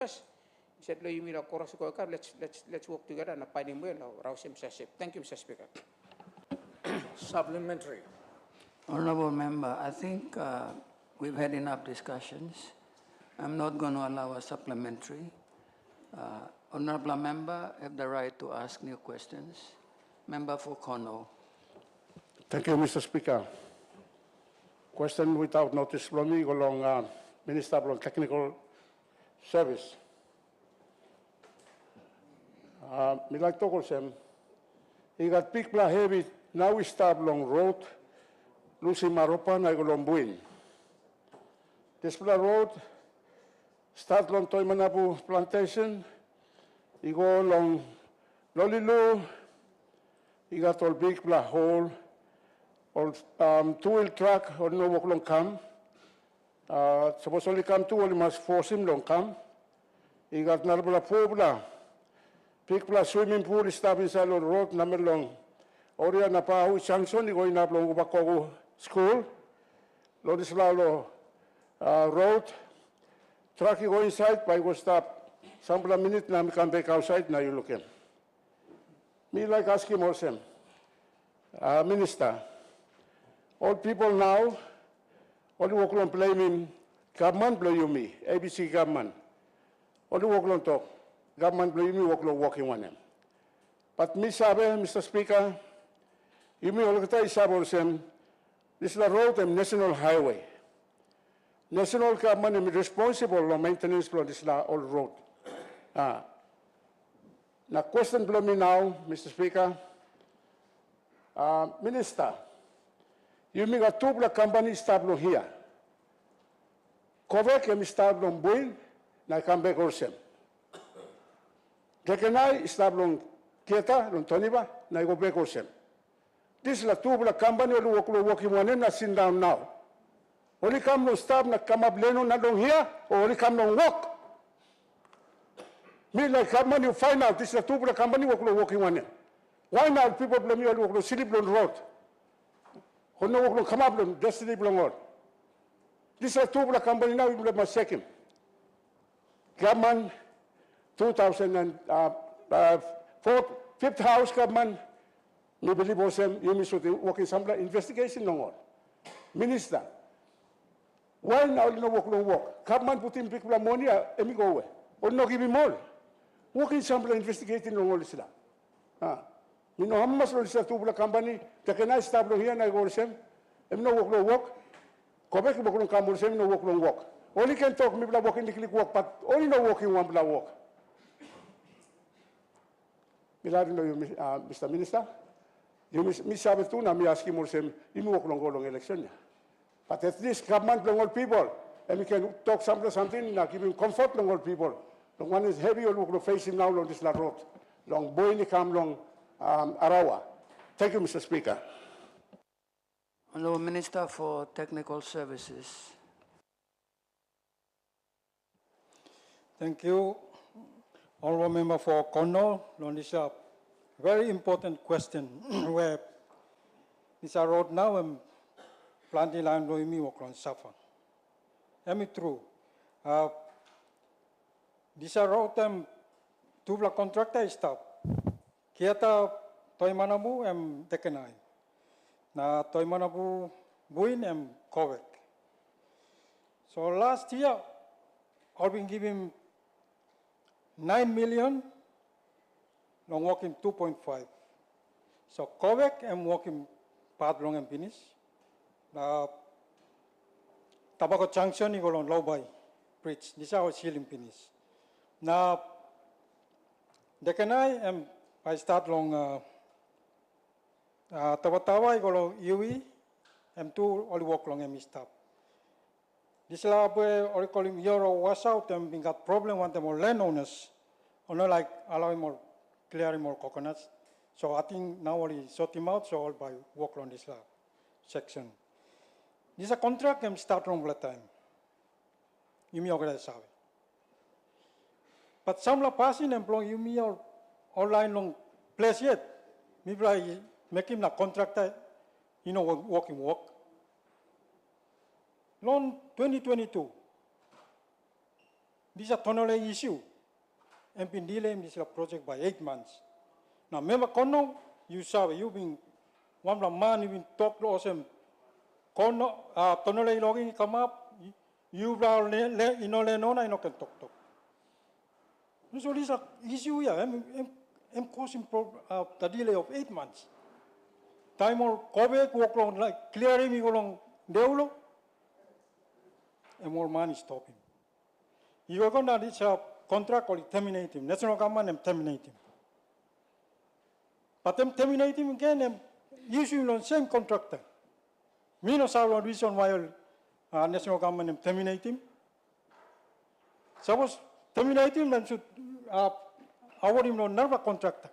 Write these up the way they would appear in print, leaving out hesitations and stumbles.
He said, let's work together and find him well. Thank you, Mr. Speaker. Supplementary. Honorable Member, I think we've had enough discussions. I'm not going to allow a supplementary. Honorable Member have the right to ask new questions. Member for Kono. Thank you, Mr. Speaker. Question without notice from me along Minister of Technical Service. Me like to call them. He got big bla heavy. Now we start long road. Lucy Maropa na golong buin. This bla road start long Toimanabu plantation. He go along Lolilu. He got all big bla hole. All two-wheel truck or no walk long come. Suppose only come two, only must force him long come. He got another four bla. Big bla swimming pool stop inside the road number long. Oria na pa hu Johnson he going up long Ubakogu school. Lodis Lalo road. Truck he go inside, but he go stop. Some minute now come back outside. Now you look him. Me like ask him also. Minister. All people now, only walk along blaming government, blame you me, ABC government. Only walk along talk, government blame me, walk along walking one them. But me sabe, Mr. Speaker, you me all the time sabe also, this is the road and national highway. National government is responsible for maintenance for this old road. Now question below me now, Mr. Speaker, Minister. You mean a two black company stable here. Cover can stable on Buin, na come back also. Dekenai stable on Kieta, on Toniba, na go back also. This is a two black company who working one and sit down now. Only come no stop, na come up leno na long here, or only come no walk. Me like company you find out this is a two black company working one. Why not people blame you on sleep on the road? When no come up on destiny belong. This is a two black company now, we will have second. Government, 2004, fifth house government, we believe also, you should work in some investigation no more. Minister, why now you know work? Government put in big money, and we go away. Or no give him more. Work in some investigating no more. You know how much is a two black company? The can I stop here and I go to them? And no work. Quebec work come to them, no work. Only can talk me black walking the click work, but only no walking one black walk. Mr. Minister, you miss Sabetuna, me ask him or him, you walk long election. But at least government long old people, and we can talk something, give him comfort long old people. The one is heavy, or look facing now on this road. Long boy, come long. Arawa. Thank you, Mr. Speaker. Honorable Minister for Technical Services. Thank you, Honorable Member for Kono. On this very important question where this road now and planting line Loimi Wakron Safa. Am it true? This road two black contractor stop. Kieta Toimanabu and Dekenai. Na Toimanabu Buin and Kovek. So last year, I've been giving 9 million, long walking 2.5. So Kovek and walking part long and finish. Na Tabaco Junction, you go on low by bridge. This is our ceiling finish. Now, Dekenai and I start long Tawa-Tawa, I go long Iwi, and two only walk long and stop. This lab or call him Euro wash out and we got problem want them more landowners, or not like allowing more clearing more coconuts. So I think now only sort him out, so all by walk on this lab section. This is a contract and start wrong all the time. You may organize it. But some la passing employee you may online long place yet. Maybe I make him a contractor, you know, walking work. Long 2022. this is a tonole issue. And been delaying this project by 8 months. Now, remember, kono, you saw, you've been one of man, you've been talk to us, kono, tonole logging come up, you are no can talk. So this is an issue here. I'm causing the delay of 8 months. Time or Kobe, walk along, like clearing me along Deulo, and more money stopping. You are going to reach a contract or terminate him. National government and terminate him. But them terminate him again and usually on same contractor. Me no saw one reason why national government and terminate him. Suppose terminate him then should award him on another contractor.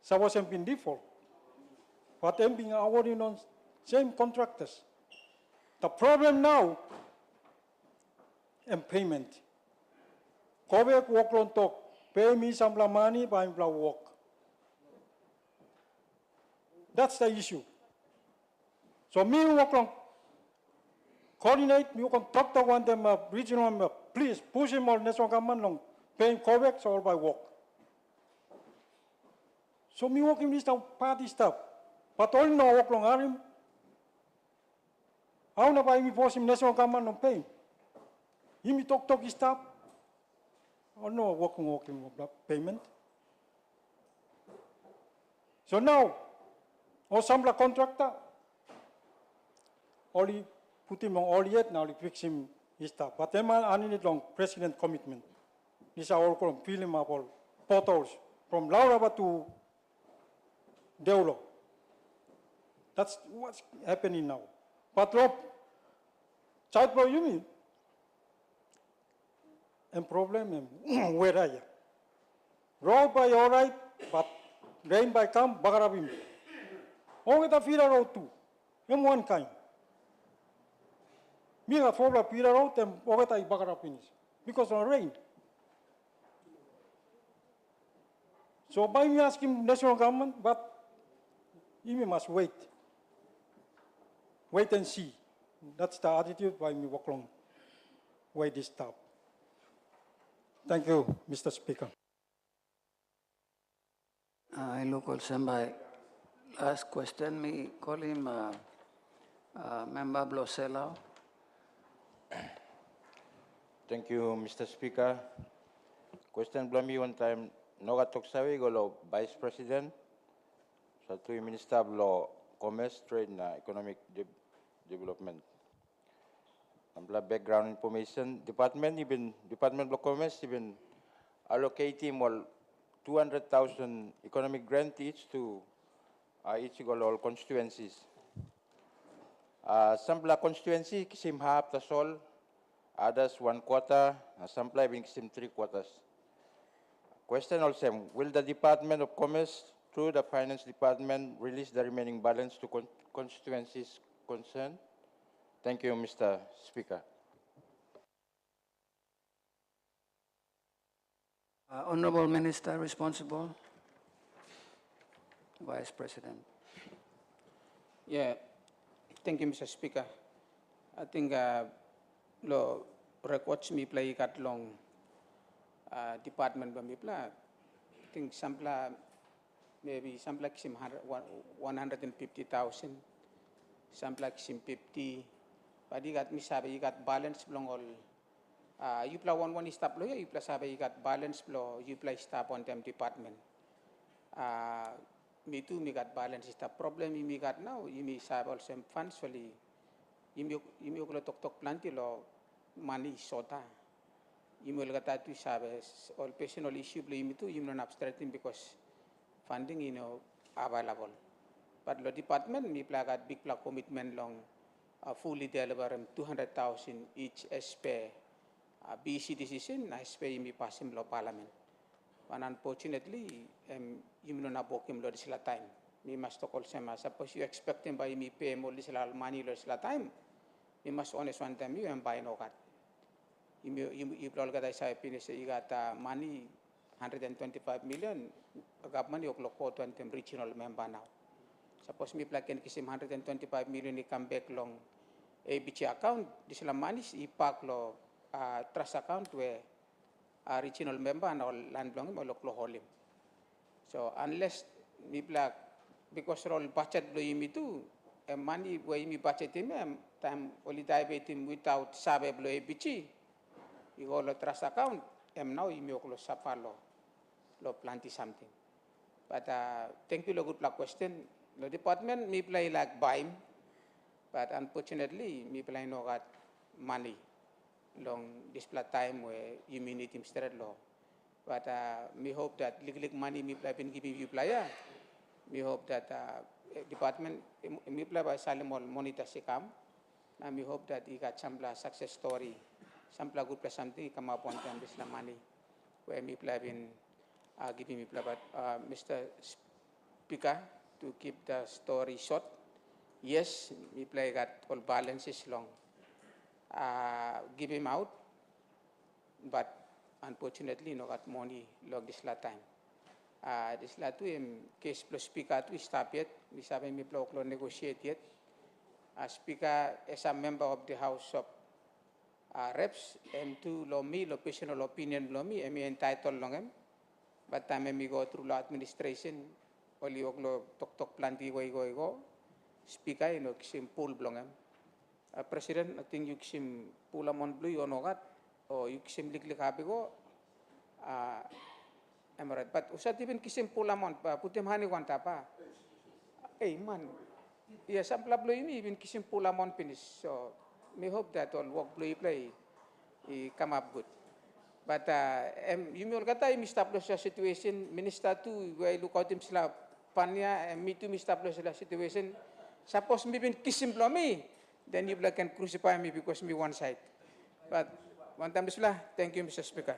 Suppose him in default. But them being awarded on same contractors. The problem now in payment. Kobe work on talk, pay me some money, buy me work. That's the issue. So me work on coordinate, you can talk to one them regional, please push him on national government long, paying Kobe all by work. So me working this party stuff. But all no work long arim. How na buy me force him national government on paying? He me talk stuff. Or no working payment. So now, or some contractor, only put him on all yet, now he fix him his stuff. But then I need long president commitment. These are all from fill him up all portals from Lauraba to Deulo. That's what's happening now. But Rob, child boy, you mean? And problem, where are you? Road by all right, but rain by come, bagarabim. All the filler road too, in one kind. Me a for the filler road and over the bagarabim because of rain. So by me asking national government, but you must wait. Wait and see. That's the attitude by me walk along. Wait this stuff. Thank you, Mr. Speaker. I look also my last question. Me call him Member Blosela. Thank you, Mr. Speaker. Question blami one time. Noga toksawi golo Vice President. Satu Minister Blo Commerce, Trade na Economic Development. Ampla background information. Department of Commerce even allocating more 200,000 economic grant each to each all constituencies. Some constituency kisim half the sol, others 1/4, some being kisim 3/4. Question also: will the Department of Commerce through the Finance Department release the remaining balance to constituencies concerned? Thank you, Mr. Speaker. Honorable Minister responsible. Vice President. Yeah, thank you, Mr. Speaker. I think lo records me play kat long department ba mi pla. I think sampla maybe sampla kisim 150,000, sampla kisim 50. But you got me sabi you got balance belong all. You play one stop lo you play sabi you got balance lo you play stop on them department. Me too me got balance stop problem me got now you me sabi also funds fully. You me oklo tok planti lo money sota. You me olga tatu sabi all personal issue lo you me too you non abstracting because funding available. But lo department me play got big play commitment long. Fully deliver 200,000 each as per BC decision as per me pass him law parliament. But unfortunately, you know na book him law this time. Me must talk also. Suppose you expect him by me pay more this money law this time. Me must honest one time you and buy no card. You probably got I say finish you got money 125 million. Government you clock 20 regional member now. Suppose me plug in kisim 125 million ni come back long ABC account, di sila manis ipak lo trust account where regional member and all land belonging all oklo holim. So unless mi plak because all budget blow yimi tu money where yimi budget him time only dive him without sabe blow bichi you go lo trust account now yimi oklo sapalo lo planti something. But thank you lo good plak question. The department mi play like buying, but unfortunately mi play no got money long this time where you need him straight law. But we hope that little money we have been giving you player. We hope that department we play by Salimol monitor Sikam. And we hope that he got some success story, some good something come up on time this money where we play been giving me play. But Mr. Speaker, to keep the story short, yes, we play got all balances long. Give him out, but unfortunately no got money long this last time. This last time case plus speaker to stop yet. We sabi mi plok lo negotiate yet. Speaker as a member of the House of Reps and to lo me lo personal opinion lo me entitled long em. But time mi go through law administration only lo tok planti go. Speaker no kisim pool blong em. President, I think you kisim pula mon blue or no gat or you kisim liklik happy go. I'm right. But usat even kisim pula mon pa putim hani wanta pa. Hey man, yeah, some blue even kisim pula mon finish. So we hope that all work blue play come up good. But you may kata establish a situation minister to where look out him sila panya and me to establish a situation. Suppose me been kisim blue me. Then you can crucify me because me one side. But one time, thank you, Mr. Speaker.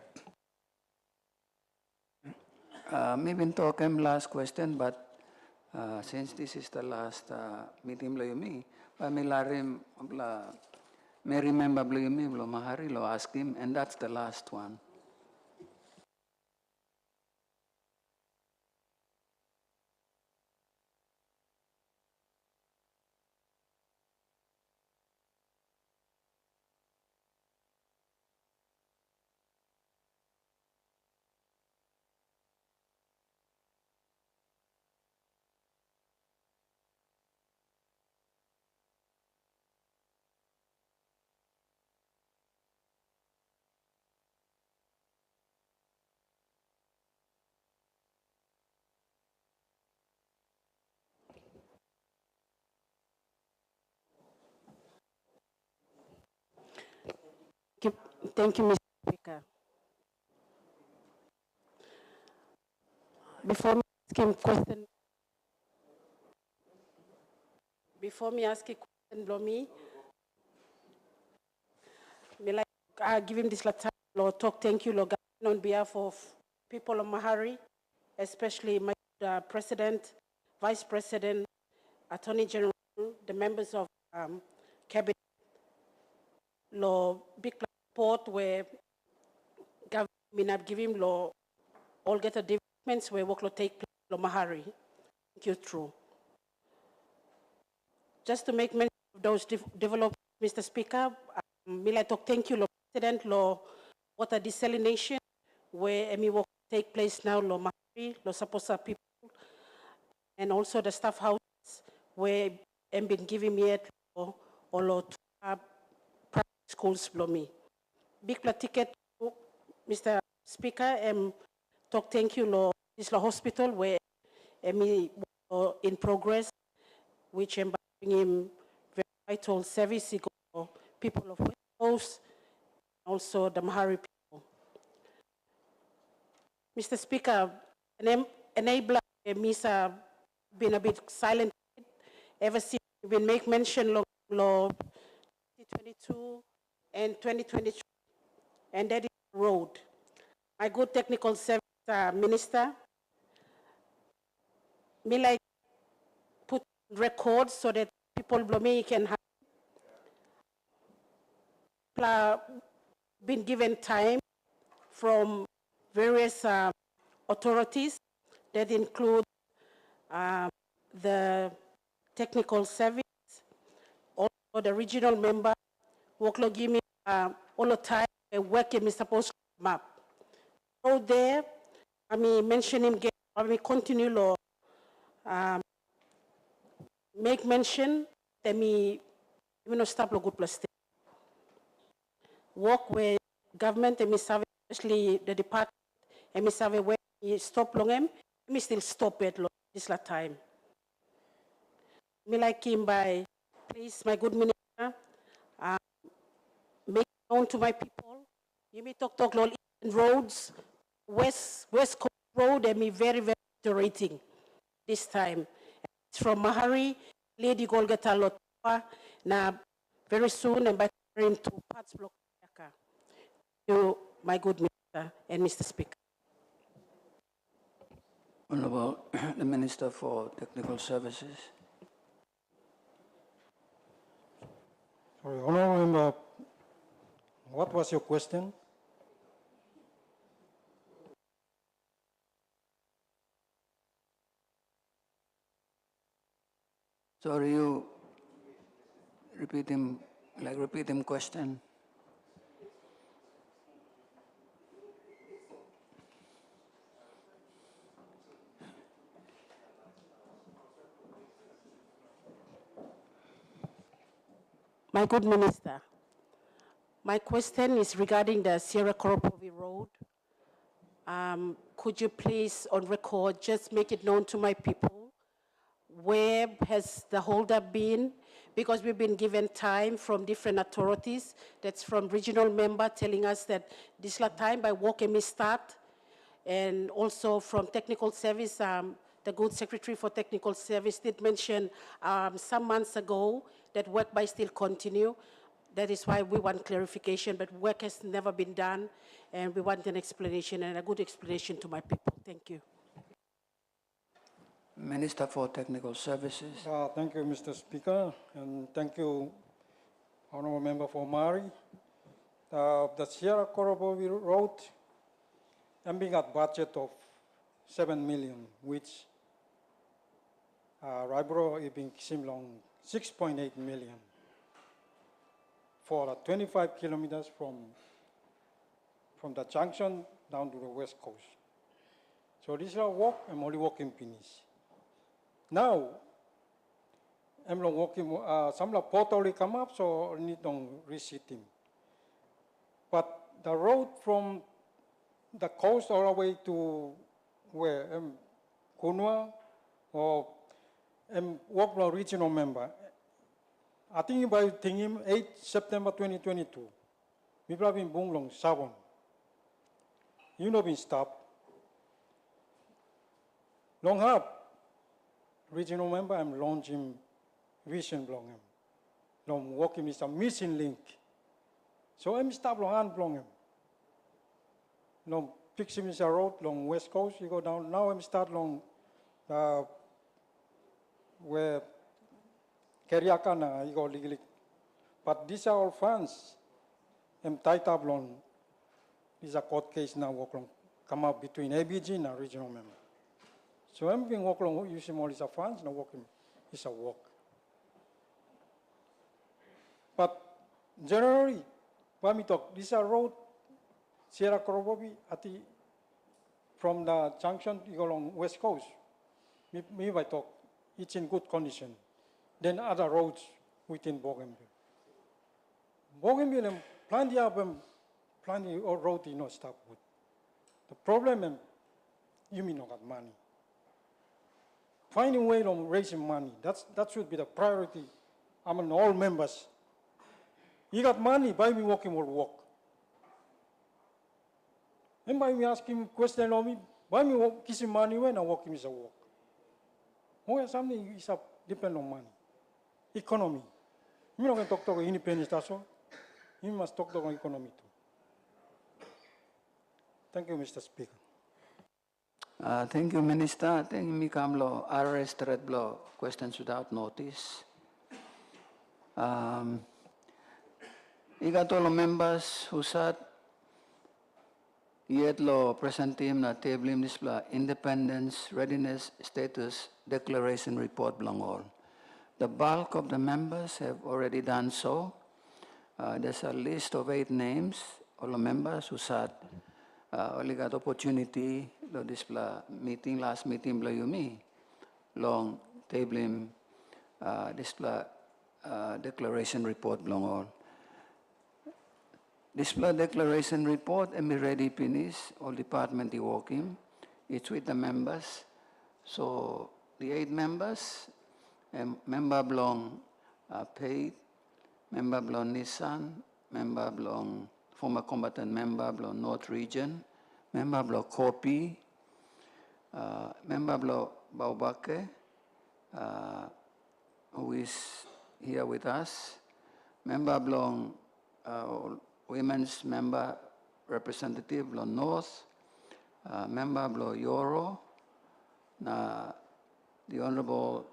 Maybe talk last question, but since this is the last meeting lo yumi, may larim may remember lo yumi lo mahari lo ask him, and that's the last one. Thank you, Mr. Speaker. Before me ask a question, Blomi, me like give him this time, Lord, talk thank you, Lord, on behalf of people of Mahari, especially my President, Vice President, Attorney General, the members of Cabinet, Lord, big report where government have given law all get a developments where work will take place in Mahari. Thank you, true. Just to make mention of those developments, Mr. Speaker, me like to thank you, Lord President, Law Water Desalination, where me work take place now, Law Mahari, Law Saposa people, and also the staff house where I'm been giving me it or Law private schools below me. Big ticket, Mr. Speaker, talk thank you, Law Isla Hospital, where me in progress, which I'm bringing him very vital service for people of West Coast, also the Mahari people. Mr. Speaker, enabler Misa been a bit silent ever since we've been make mention of law 2022 and 2023, and that is road. My good technical service minister, me like put records so that people below me can have been given time from various authorities that include the technical service, also the regional member, workload give me all the time, work is supposed to map. road there, I mean, mention him again, I mean, continue law, make mention, that me, no stop lo good plus work where government and me serve, especially the department, and me serve where he stop long him, me still stop it this la time. Me like him by, please, my good minister, make known to my people. You may talk Lord roads, West Coast Road, and me very, very rating this time. It's from Mahari, Lady Golgata Lotoa, now very soon, and by him to parts block. To my good minister and Mr. Speaker. Honorable the Minister for Technical Services. Sorry, Honorable Member, what was your question? Sorry, you repeat him question. My good minister, my question is regarding the Sierra Koropovi Road. Could you please, on record, just make it known to my people, where has the holdup been? Because we've been given time from different authorities, that's from regional member telling us that this time by walking me start, and also from technical service, the good secretary for technical service did mention some months ago that work by still continue. That is why we want clarification, but work has never been done, and we want an explanation and a good explanation to my people. Thank you. Minister for Technical Services. Thank you, Mr. Speaker, and thank you, Honorable Member for Mari. The Sierra Koropovi Road, having a budget of 7 million, which Raibro is being Simlong 6.8 million for 25 kilometers from the junction down to the west coast. So this is a walk, I'm only walking finish. Now, I'm walking, some of the portal come up, so I need to resit him. But the road from the coast all the way to where Kunua or walk the regional member. I think by 8 September 2022, we have been bunglong sabon. You know been stopped. Long up, regional member, I'm launching vision blong him. Long walking is a missing link. So I'm stop long hand blong him. Long fixing is a road long west coast, you go down. Now I'm start long where Keriakana, you go legally. But these are all funds. I'm tight up long. This is a court case now walk long, come up between ABG and a regional member. So I'm being walk long using all these funds, now walking is a walk. But generally, when we talk, this is a road, Sierra Koropovi, from the junction, you go along west coast. Me I talk, it's in good condition. Then other roads within Bougainville. Bougainville, plenty of them, plenty of road is not stop with. The problem, you may not got money. Finding a way of raising money, that should be the priority among all members. You got money, buy me walking will walk. And by me asking question on me, buy me kissing money when I walk is a walk. Well, something is depend on money. Economy. You don't talk about independence, that's all. You must talk about economy too. Thank you, Mr. Speaker. Thank you, Minister. I think mi kamlo arrest red blow questions without notice. Igatolo members who sat yet lo present team na table him display independence readiness status declaration report belong all. The bulk of the members have already done so. There's a list of 8 names, all the members who sat Only got opportunity lo this last meeting bla yumi long tabling this declaration report belong all. This declaration report and be ready finish all department working. It's with the members. So the 8 members, member belong paid, member belong Nissan, member belong former combatant member belong North Region, member belong Kopi, member belong Baubake, who is here with us, member belong women's member representative belong North, member belong Yoro, the Honorable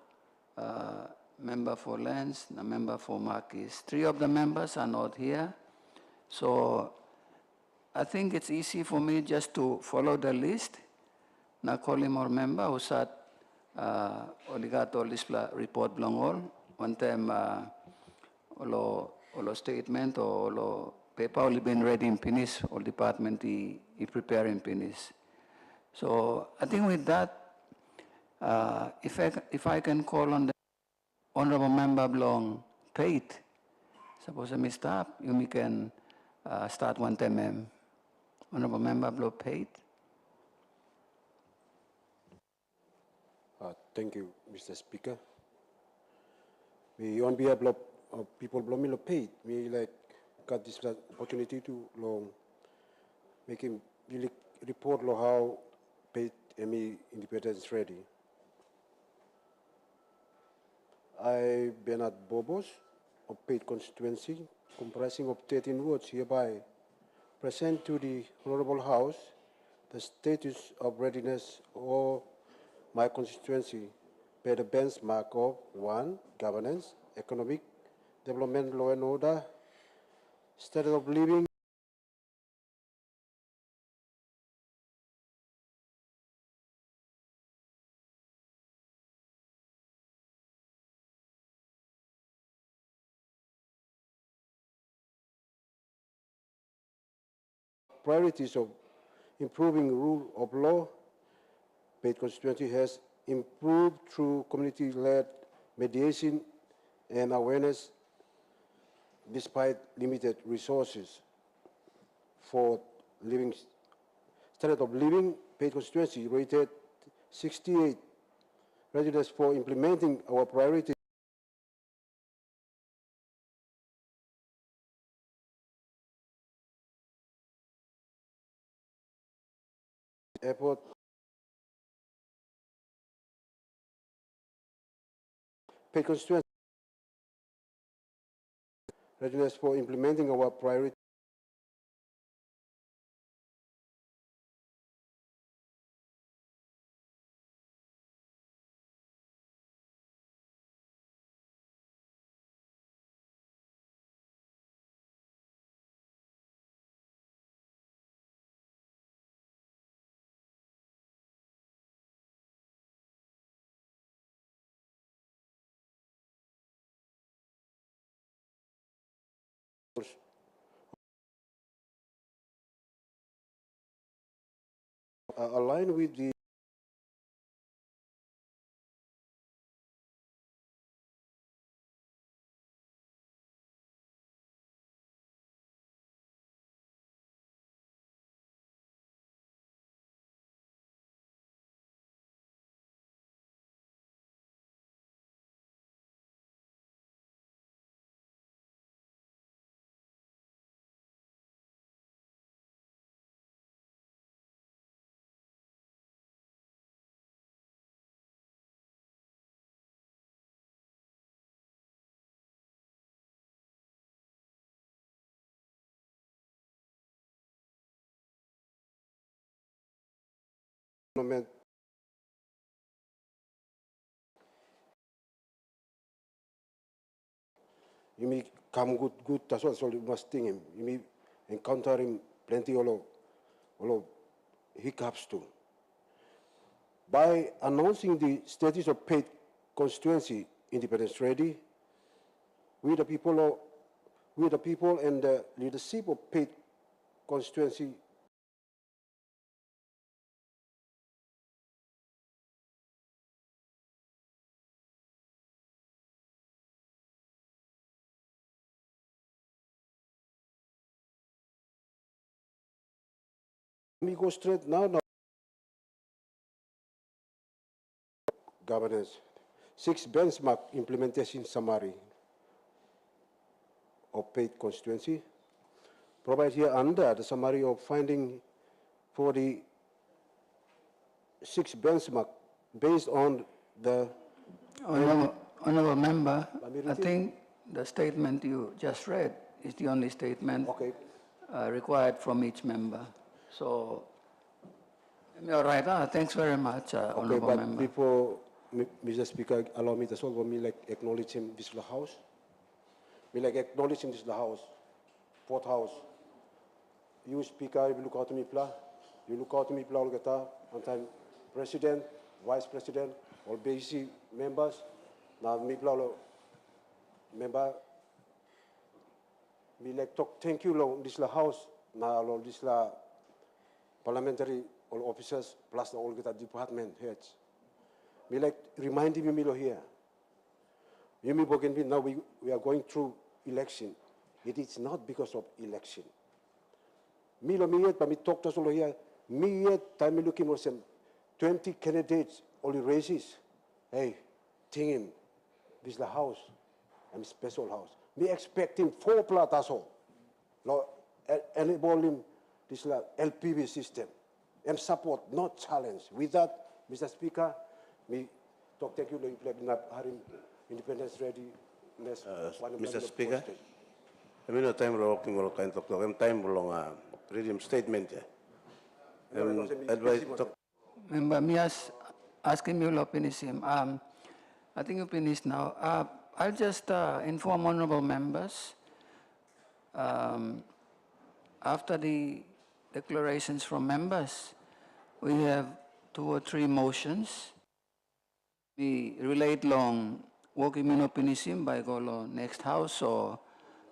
member for Lands, the member for Marquis. 3 of the members are not here. So I think it's easy for me just to follow the list. Na call him more member who sat oligato this report belong all. One time olo statement or olo paper only been ready in finish, all department he prepare in finish. So I think with that, if I can call on the honorable member belong paid, suppose I stop, you can start one time. Honorable member belong paid. Thank you, Mr. Speaker. On behalf of people belong paid, we like got this opportunity to make him really report how paid ME independence ready. I, Bernard Bobos, of paid constituency, comprising of 13 wards, hereby present to the Honorable House the status of readiness of my constituency by the benchmark of 1. Governance, economic development, law and order, standard of living, priorities of improving rule of law. Paid constituency has improved through community-led mediation and awareness despite limited resources. For living standard of living, paid constituency rated 68 readiness for implementing our priorities. Effort paid constituency readiness for implementing our priorities. Aligned with the government you may come good that's what you must think him. You may encountering plenty of hiccups too. By announcing the status of paid constituency independence ready, we the people and the leadership of paid constituency Let me go straight now. Governance. 6 benchmark implementation summary of paid constituency. Provide here under the summary of finding for the 6 benchmark based on the Honorable Member, Let me I read it. think the statement you just read is the only statement Okay. required from each member. So, you're right. Thanks very much, Okay, Honorable but Member. before Mr. Speaker, allow me to solve me like acknowledge him this the house. Me like acknowledging this the house, fourth house. You Speaker, you look out to me, pla. You look out to me, pla. On time, President, Vice President, all basic members. Now me pla member. Me like talk thank you lo this the house. Now lo this la parliamentary all officers plus all department heads. Me like reminding me Milo here. You me Bougainville, now we are going through election. It is not because of election. Milo me yet, but me talk to us all here. Me yet, time me looking for some 20 candidates, only races. Hey, thing him. This is the house. I'm special house. Me expecting 4 plataso. Enable him this LPV system. And support, not challenge. With that, Mr. Speaker, me talk thank you independence ready. Mr. Speaker, I mean, no time walking all kind of talk. Time long read him statement. Advise talk. Member, me asking you to finish him. I think you finished now. I'll just inform honorable members. After the declarations from members, we have 2 or 3 motions. We relate long working minopinism by Golo next house or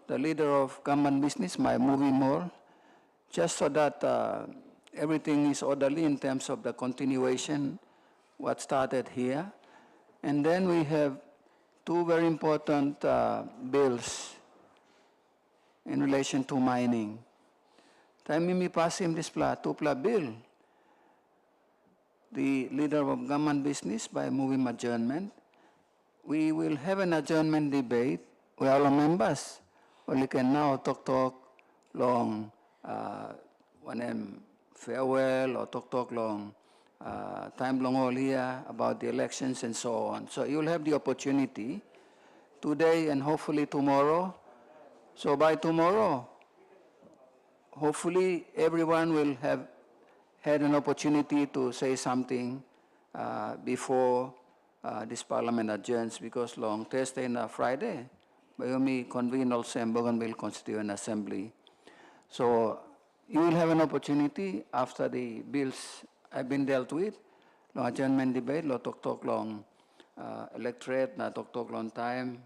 the leader of government business by moving more, just so that everything is orderly in terms of the continuation, what started here. And then we have 2 very important bills in relation to mining. Time mi pass him this 2 bill. The leader of government business by moving adjournment. We will have an adjournment debate with all members. We can now talk long when farewell or talk long time long all here about the elections and so on. So you'll have the opportunity today and hopefully tomorrow. So by tomorrow, hopefully everyone will have had an opportunity to say something before this parliament adjourns, because long Thursday and Friday, we convene also in Bougainville Constituent Assembly. So you will have an opportunity after the bills have been dealt with, long adjournment debate, lo talk long electorate, na talk long time,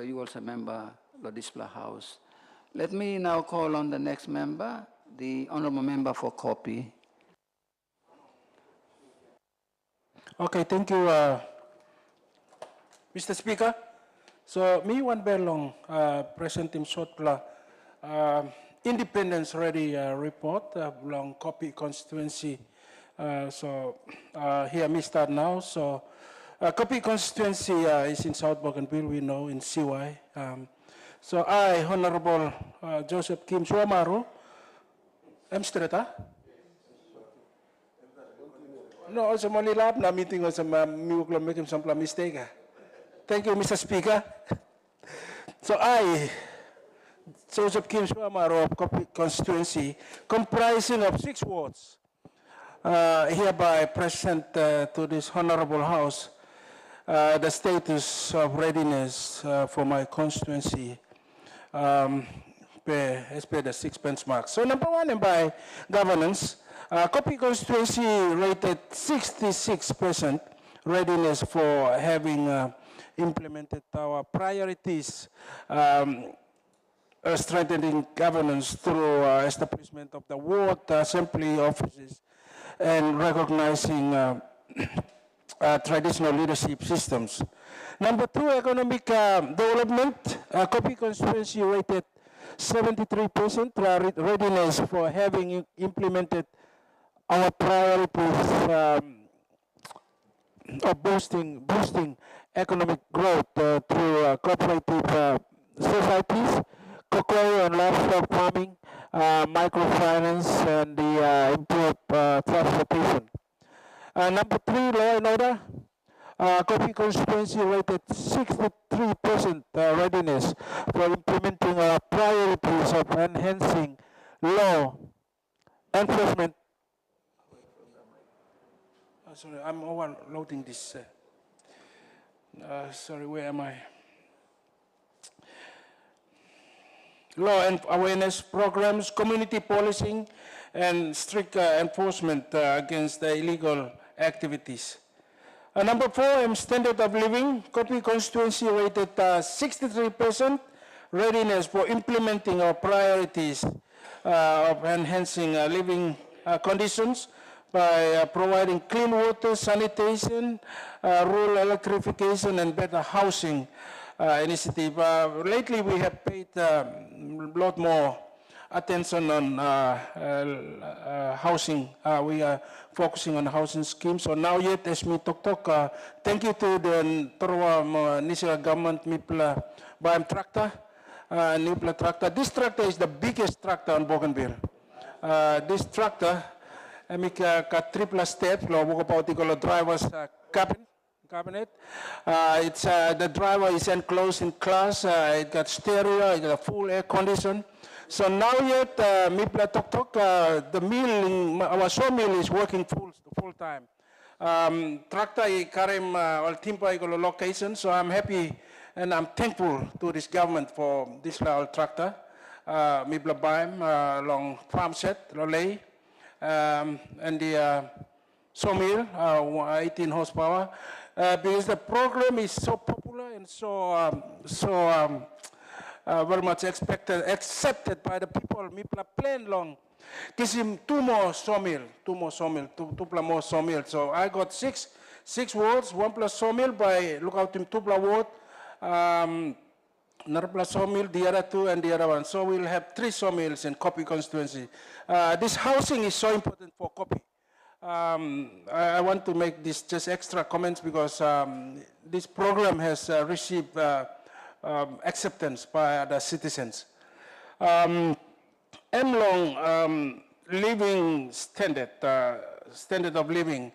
you also member lo display house. Let me now call on the next member, the honorable member for Kopi. Okay, thank you, Mr. Speaker. So, me one belong present in Sotla Independence Ready report belong Kopi constituency. Here me start now. So, Kopi constituency is in South Bougainville, we know, in CY. So I, Honorable Joseph Kim Suamaru, I'm straight, huh? No, also Manila na meeting also miuklo making some mistake. Thank you, Mr. Speaker. So I, Joseph Kim Suamaru of Kopi constituency, comprising of 6 wards, hereby present to this honorable house the status of readiness for my constituency. As per the 6 benchmarks. So number 1, by governance, Kopi constituency rated 66% readiness for having implemented our priorities, strengthening governance through establishment of the ward assembly offices and recognizing traditional leadership systems. Number 2, economic development. Kopi constituency rated 73% readiness for having implemented our priorities of boosting economic growth through cooperative societies, cocoa and livestock farming, microfinance, and the improved transportation. Number 3, law and order. Kopi constituency rated 63% readiness for implementing our priorities of enhancing law enforcement. Sorry, I'm overloading this. Sorry, where am I? Law and awareness programs, community policing, and strict enforcement against illegal activities. Number 4, standard of living. Kopi constituency rated 63% readiness for implementing our priorities of enhancing living conditions by providing clean water, sanitation, rural electrification, and better housing initiative. Lately, we have paid a lot more attention on housing. We are focusing on housing schemes. So now yet, as me talk, thank you to the Torowa national government, Mipla Bayam tractor, Nipla tractor. This tractor is the biggest tractor on Bougainville. This tractor, make a triple step, lo buko pa driver's cabinet. It's the driver is enclosed in class. It got stereo. It got a full air condition. So now yet, Mipla Tok, the mill, our sawmill is working full time. Tractor karim all timpa location. So I'm happy and I'm thankful to this government for this tractor. Mipla Baim long farm set, Lolei, and the sawmill, 18 horsepower. Because the program is so popular and so very much accepted by the people. Mipla plan long. Kisim two more sawmill. Two more sawmill. So I got six wards, 1 plus sawmill by lookout in 2 plus ward. Another plus sawmill, the other 2 and the other 1. So we'll have 3 sawmills in Kopi constituency. This housing is so important for Kopi. I want to make this just extra comments because this program has received acceptance by the citizens. Long living standard of living.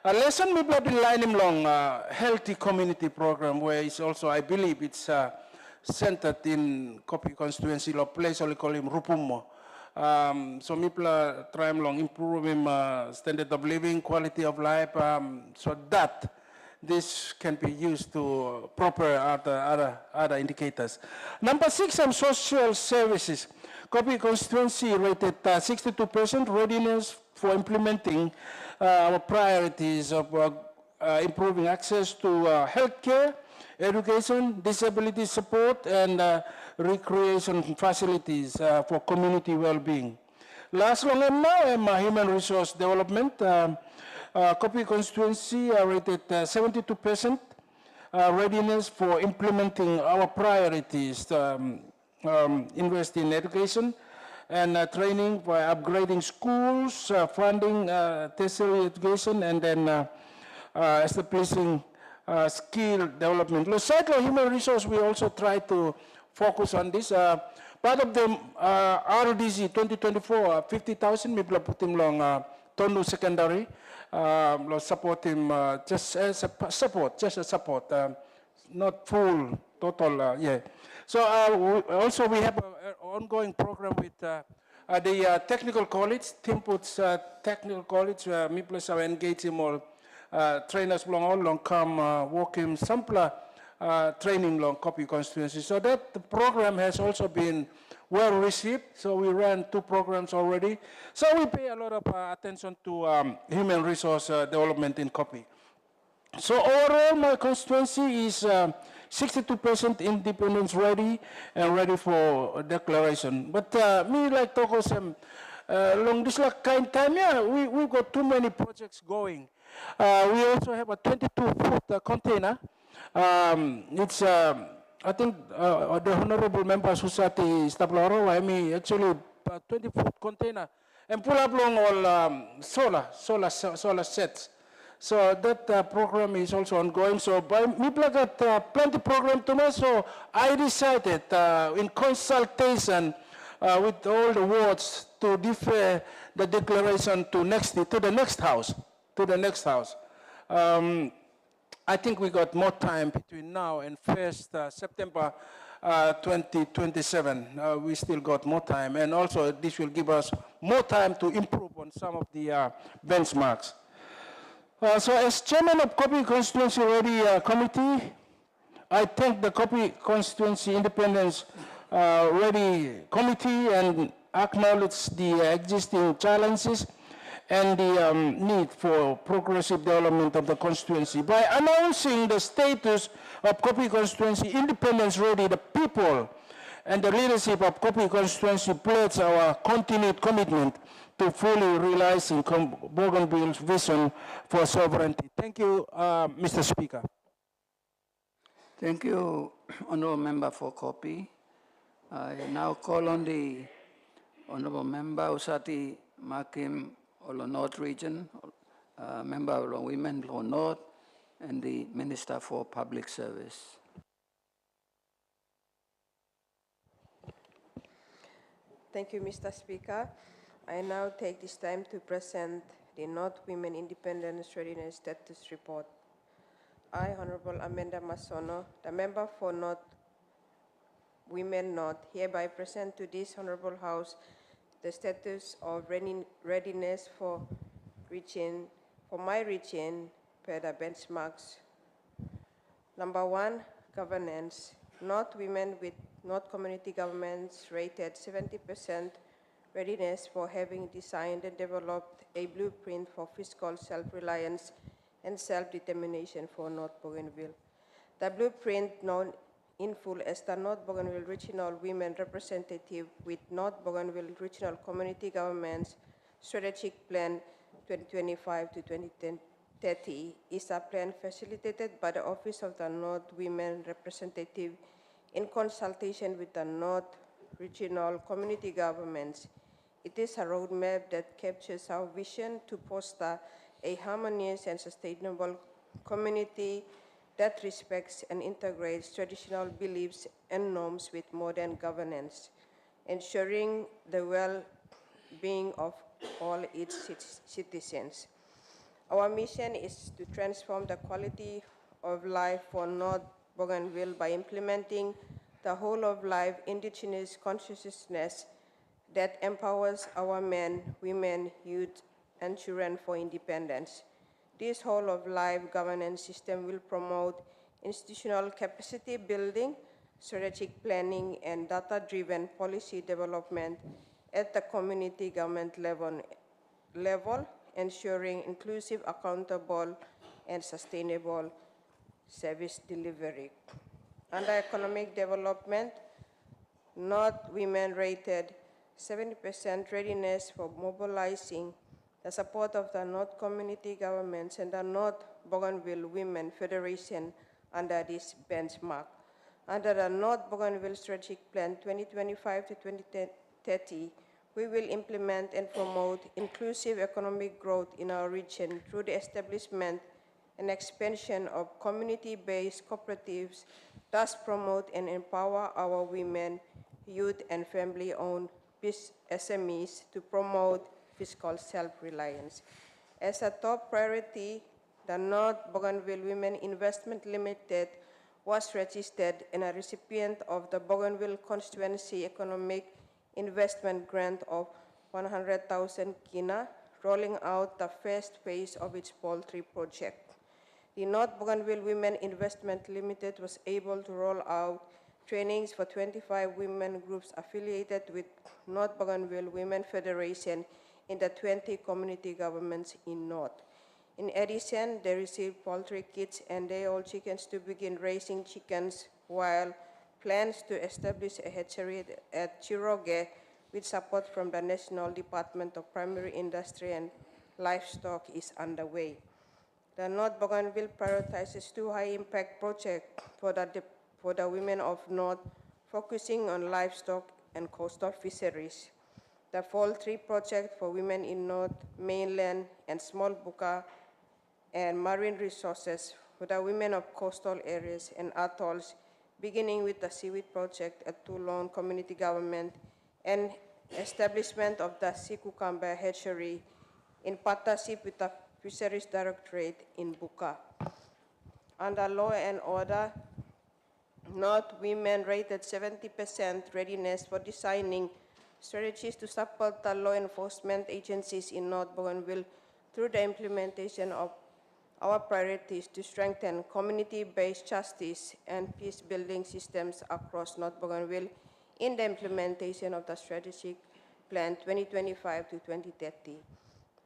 Lesson we brought in line long healthy community program where it's also, I believe it's centered in Kopi constituency, lo place only call him Rupumo. So Mipla try long improve him standard of living, quality of life, so that this can be used to proper other indicators. Number 6, social services. Kopi constituency rated 62% readiness for implementing our priorities of improving access to healthcare, education, disability support, and recreation facilities for community well-being. Last long now, human resource development. Kopi constituency rated 72% readiness for implementing our priorities, invest in education and training by upgrading schools, funding tertiary education, and then establishing skill development. Loside human resource, we also try to focus on this. Part of the RDC 2024, 50,000, we put him long Tonu secondary. Support him just as a support, not full, total, yeah. So also we have an ongoing program with the technical college, Timput's technical college, Miplas are engaging all trainers long come work in sampler training long Kopi constituency. So that the program has also been well received. So we ran 2 programs already. So we pay a lot of attention to human resource development in Kopi. So overall, my constituency is 62% independence ready and ready for declaration. But me like Toko Sam, long this like kind time, yeah, we've got too many projects going. We also have a 22-foot container. It's I think the Honorable Member Susati Staploro, I mean, actually 20-foot container and pull up long all solar sets. So that program is also ongoing. So by me got plenty program to me. So I decided in consultation with all the wards to defer the declaration to the next house. I think we got more time between now and 1st September 2027. We still got more time, and also this will give us more time to improve on some of the benchmarks. So as chairman of Kopi Constituency Ready Committee, I thank the Kopi Constituency Independence Ready Committee and acknowledge the existing challenges and the need for progressive development of the constituency. By announcing the status of Kopi Constituency Independence Ready, the people and the leadership of Kopi Constituency pledge our continued commitment to fully realizing Bougainville's vision for sovereignty. Thank you, Mr. Speaker. Thank you, Honourable Member for Kopi. I now call on the Honourable Member Usati Makim Olo North Region, Member of the Women Law North, and the Minister for Public Service. Thank you, Mr. Speaker. I now take this time to present the North Women Independence Readiness Status Report. I, Honorable Amanda Masono, the member for North Women North, hereby present to this Honorable House the status of readiness for my region per the benchmarks. Number 1, governance. North women with North community governments rated 70% readiness for having designed and developed a blueprint for fiscal self-reliance and self-determination for North Bougainville. The blueprint, known in full as the North Bougainville Regional Women Representative with North Bougainville Regional Community Governments Strategic Plan 2025 to 2030, is a plan facilitated by the Office of the North Women Representative in consultation with the North Regional Community Governments. It is a roadmap that captures our vision to foster a harmonious and sustainable community that respects and integrates traditional beliefs and norms with modern governance, ensuring the well-being of all its citizens. Our mission is to transform the quality of life for North Bougainville by implementing the whole-of-life indigenous consciousness that empowers our men, women, youth, and children for independence. This whole-of-life governance system will promote institutional capacity building, strategic planning, and data-driven policy development at the community government level, ensuring inclusive, accountable, and sustainable service delivery. Under economic development, North women rated 70% readiness for mobilizing the support of the North Community Governments and the North Bougainville Women Federation under this benchmark. Under the North Bougainville Strategic Plan 2025 to 2030, we will implement and promote inclusive economic growth in our region through the establishment and expansion of community-based cooperatives, thus promote and empower our women, youth, and family-owned SMEs to promote fiscal self-reliance. As a top priority, the North Bougainville Women Investment Limited was registered and a recipient of the Bougainville Constituency Economic Investment Grant of 100,000 kina, rolling out the first phase of its poultry project. The North Bougainville Women Investment Limited was able to roll out trainings for 25 women groups affiliated with North Bougainville Women Federation in the 20 community governments in North. In addition, they received poultry kits and day-old chickens to begin raising chickens, while plans to establish a hatchery at Chiroge with support from the National Department of Primary Industry and Livestock is underway. The North Bougainville prioritizes 2 high-impact projects for the for the women of North, focusing on livestock and coastal fisheries. The Fall 3 project for women in North, mainland, and small buka and marine resources for the women of coastal areas and atolls, beginning with the seaweed project at Toulon Community Government and establishment of the sea cucumber hatchery in partnership with the Fisheries Directorate in Buka. Under law and order, North women rated 70% readiness for designing strategies to support the law enforcement agencies in North Bougainville through the implementation of our priorities to strengthen community-based justice and peace-building systems across North Bougainville in the implementation of the Strategic Plan 2025 to 2030.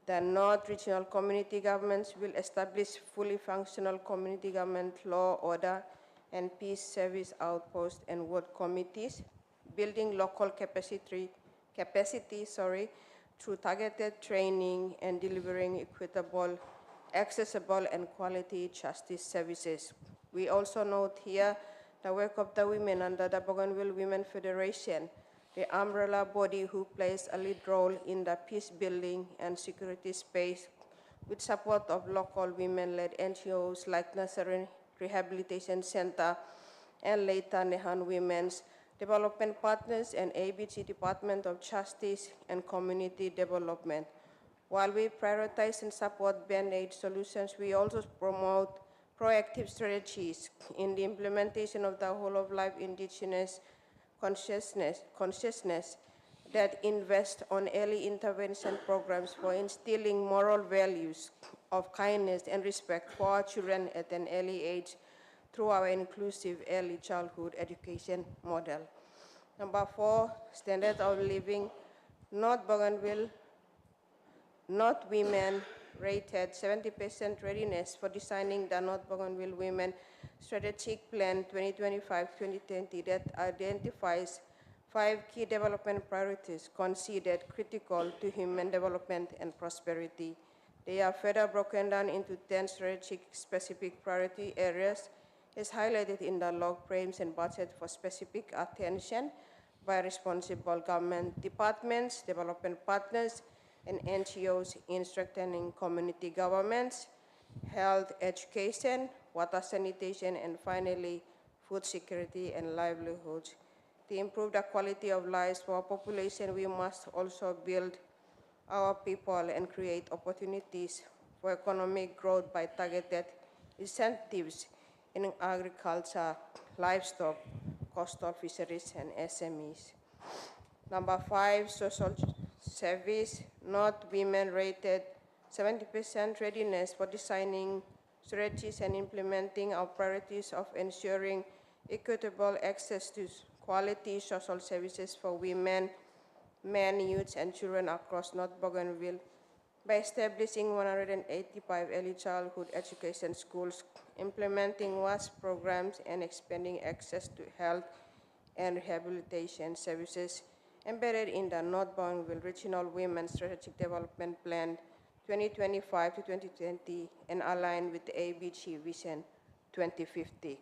The North Regional Community Governments will establish fully functional community government law, order, and peace service outposts and ward committees, building local capacity through targeted training and delivering equitable, accessible, and quality justice services. We also note here the work of the women under the Bougainville Women Federation, the umbrella body who plays a lead role in the peace building and security space with support of local women-led NGOs like Nazarene Rehabilitation Center and later Nehan Women's Development Partners and ABC Department of Justice and Community Development. While we prioritize and support band-aid solutions, we also promote proactive strategies in the implementation of the whole-of-life indigenous consciousness that invest on early intervention programs for instilling moral values of kindness and respect for our children at an early age through our inclusive early childhood education model. Number 4, standard of living. North Bougainville, North women rated 70% readiness for designing the North Bougainville Women Strategic Plan 2025-2020 that identifies 5 key development priorities considered critical to human development and prosperity. They are further broken down into 10 strategic specific priority areas as highlighted in the log frames and budget for specific attention by responsible government departments, development partners, and NGOs in strengthening community governments, health, education, water sanitation, and finally, food security and livelihoods. To improve the quality of lives for our population, we must also build our people and create opportunities for economic growth by targeted incentives in agriculture, livestock, coastal fisheries, and SMEs. Number 5, social service. North women rated 70% readiness for designing strategies and implementing our priorities of ensuring equitable access to quality social services for women, men, youths, and children across North Bougainville by establishing 185 early childhood education schools, implementing WASH programs, and expanding access to health and rehabilitation services embedded in the North Bougainville Regional Women's Strategic Development Plan 2025 to 2020 and aligned with the ABG Vision 2050.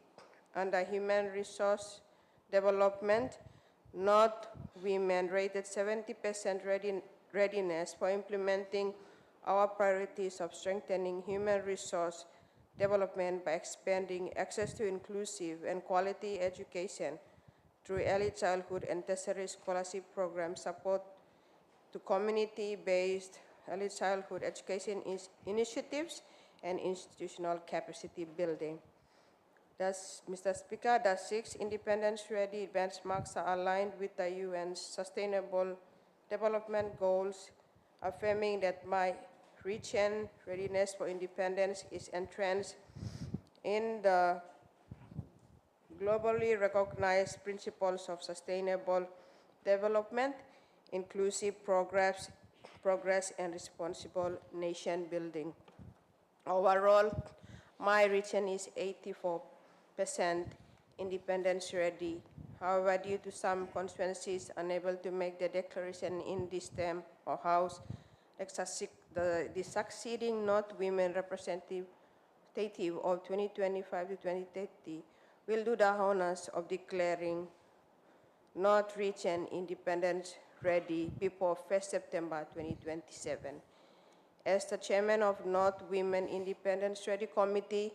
Under human resource development, North women rated 70% readiness for implementing our priorities of strengthening human resource development by expanding access to inclusive and quality education through early childhood and tertiary scholarship program support to community-based early childhood education initiatives and institutional capacity building. Thus, Mr. Speaker, the 6 independence-ready benchmarks are aligned with the UN's Sustainable Development Goals, affirming that my region readiness for independence is entrenched in the globally recognized principles of sustainable development, inclusive progress, and responsible nation building. Overall, my region is 84% independence ready. However, due to some constituencies unable to make the declaration in this term or house, the succeeding North Women Representative of 2025 to 2030 will do the honors of declaring North Region Independence ready before 1st September 2027. As the chairman of North Women Independence Ready Committee,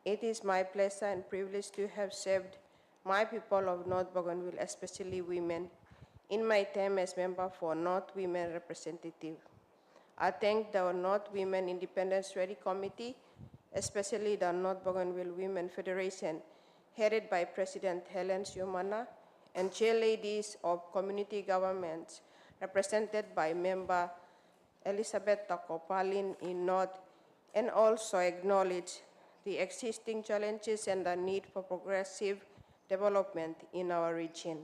it is my pleasure and privilege to have served my people of North Bougainville, especially women, in my term as member for North Women Representative. I thank the North Women Independence Ready Committee, especially the North Bougainville Women Federation, headed by President Helen Siumana, and chairladies of community governments, represented by member Elizabeth Takopalin in North, and also acknowledge the existing challenges and the need for progressive development in our region.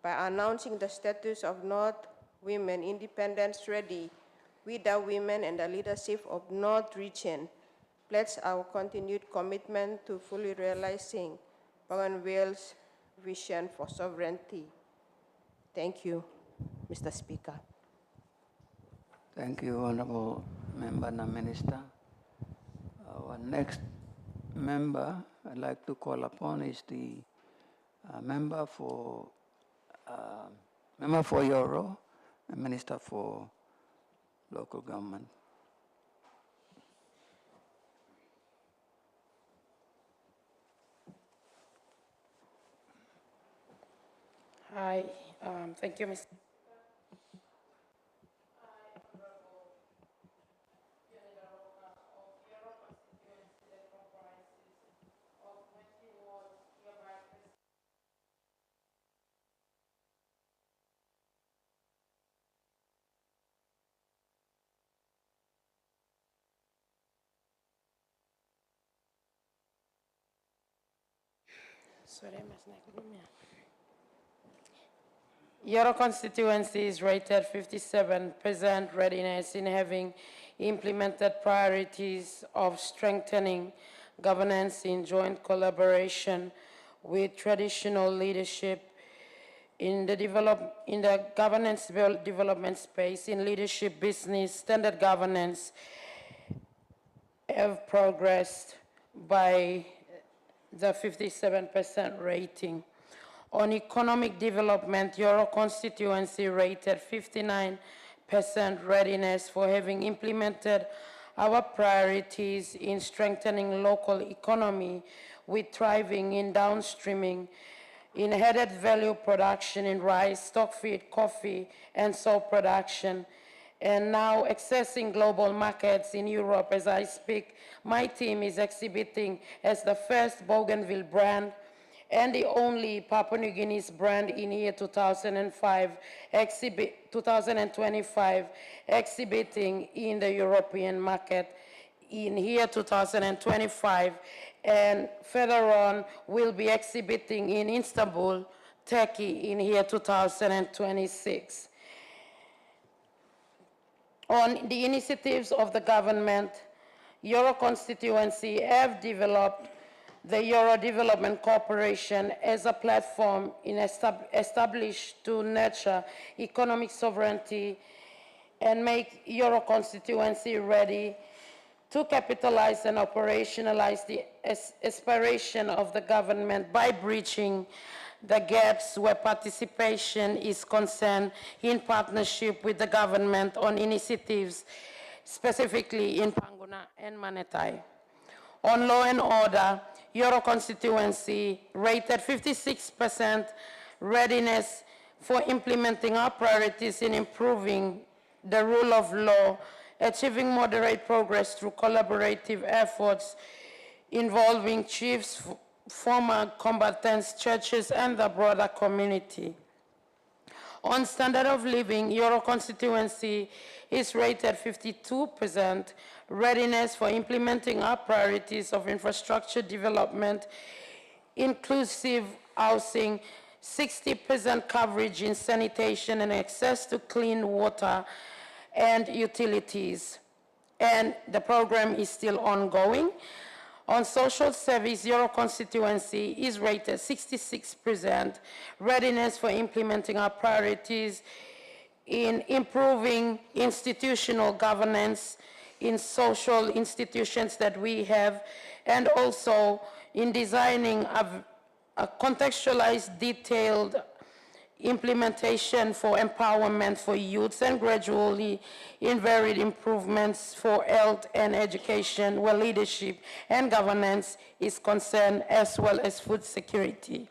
By announcing the status of North Women Independence Ready, we the women and the leadership of North Region pledge our continued commitment to fully realizing Bougainville's vision for sovereignty. Thank you, Mr. Speaker. Thank you, Honorable Member and Minister. Our next member I'd like to call upon is the member for Yoro, and Minister for Local Government. Hi, thank you, Mr. Yoro constituency is rated 57% readiness in having implemented priorities of strengthening governance in joint collaboration with traditional leadership in the governance development space, in leadership business, standard governance have progressed by the 57% rating. On economic development, Yoro constituency rated 59% readiness for having implemented our priorities in strengthening local economy with thriving in downstreaming, in added value production in rice, stock feed, coffee, and salt production, and now accessing global markets in Europe as I speak. My team is exhibiting as the first Bougainville brand and the only Papua New Guinea's brand in year 2025, 2025, exhibiting in the European market in year 2025, and further on will be exhibiting in Istanbul, Turkey in year 2026. On the initiatives of the government, Yoro constituency have developed the Yoro Development Corporation as a platform established to nurture economic sovereignty and make Yoro constituency ready to capitalize and operationalize the aspiration of the government by bridging the gaps where participation is concerned in partnership with the government on initiatives, specifically in Panguna and Manetai. On law and order, Yoro constituency rated 56% readiness for implementing our priorities in improving the rule of law, achieving moderate progress through collaborative efforts involving chiefs, former combatants, churches, and the broader community. On standard of living, Yoro constituency is rated 52% readiness for implementing our priorities of infrastructure development, inclusive housing, 60% coverage in sanitation and access to clean water and utilities. And the program is still ongoing. On social service, Yoro constituency is rated 66% readiness for implementing our priorities in improving institutional governance in social institutions that we have, and also in designing a contextualized, detailed implementation for empowerment for youths and gradually in varied improvements for health and education where leadership and governance is concerned, as well as food security.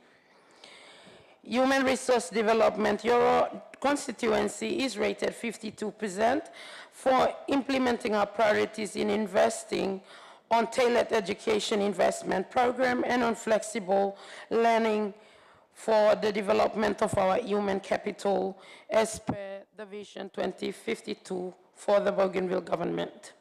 Human resource development, your constituency is rated 52% for implementing our priorities in investing on tailored education investment program and on flexible learning for the development of our human capital as per the Vision 2052 for the Bougainville government.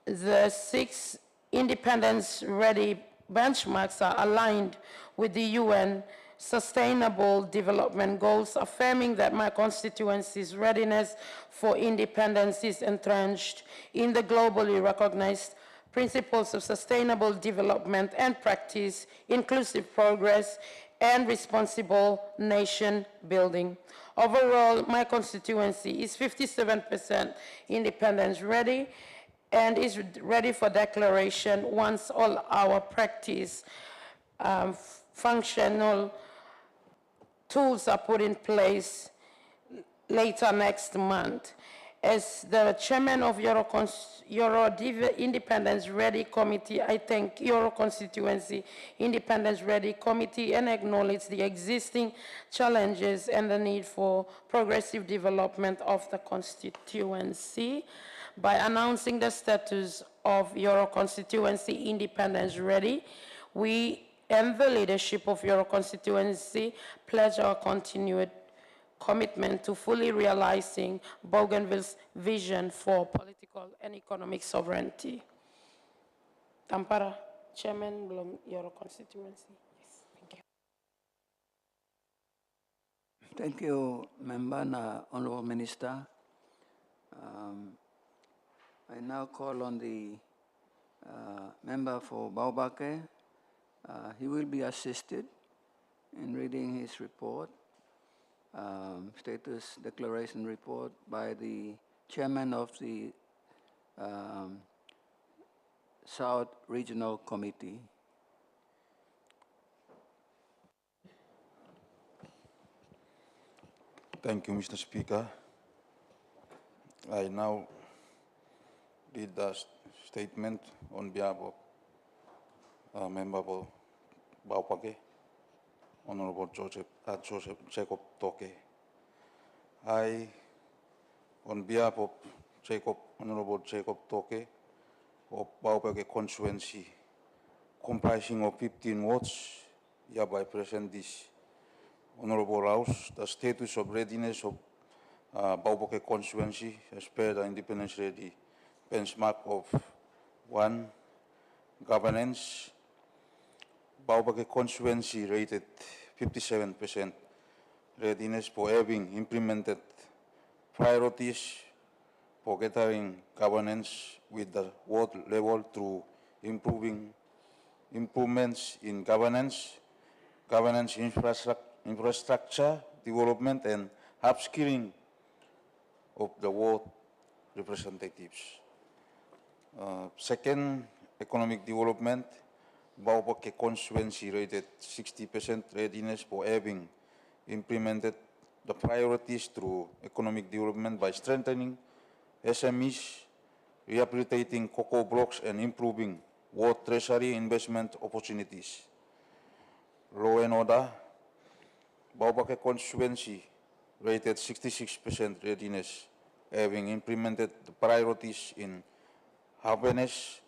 The 6 independence-ready benchmarks are aligned with the UN Sustainable Development Goals, affirming that my constituency's readiness for independence is entrenched in the globally recognized principles of sustainable development and practice, inclusive progress, and responsible nation building. Overall, my constituency is 57% independence ready and is ready for declaration once all our practice functional tools are put in place later next month. As the chairman of Euro Independence Ready Committee, I thank Euro Constituency Independence Ready Committee and acknowledge the existing challenges and the need for progressive development of the constituency. By announcing the status of Euro Constituency Independence Ready, we and the leadership of Euro Constituency pledge our continued commitment to fully realizing Bougainville's vision for political and economic sovereignty. Tampara, Chairman, Euro Constituency. Yes, thank you. Thank you, Member and Honorable Minister. I now call on the member for Baubaké. He will be assisted in reading his report. Status declaration report by the chairman of the South Regional Committee. Thank you, Mr. Speaker. I now read the statement on behalf of Member for Baubaké, Honorable Joseph Jacob Toke. I, on behalf of Honorable Jacob Toke of Baubaké constituency, comprising of 15 wards, hereby present this Honorable House, the status of readiness of Baubaké constituency as per the Independence Ready benchmark of 1. Governance. Baubaké constituency rated 57% readiness for having implemented priorities for gathering governance with the world level through improvements in governance infrastructure development, and upskilling of the world representatives. Second, economic development. Baubaké constituency rated 60% readiness for having implemented the priorities through economic development by strengthening SMEs, rehabilitating cocoa blocks, and improving world treasury investment opportunities. Law and order. Baubaké constituency rated 66% readiness, having implemented the priorities in happiness,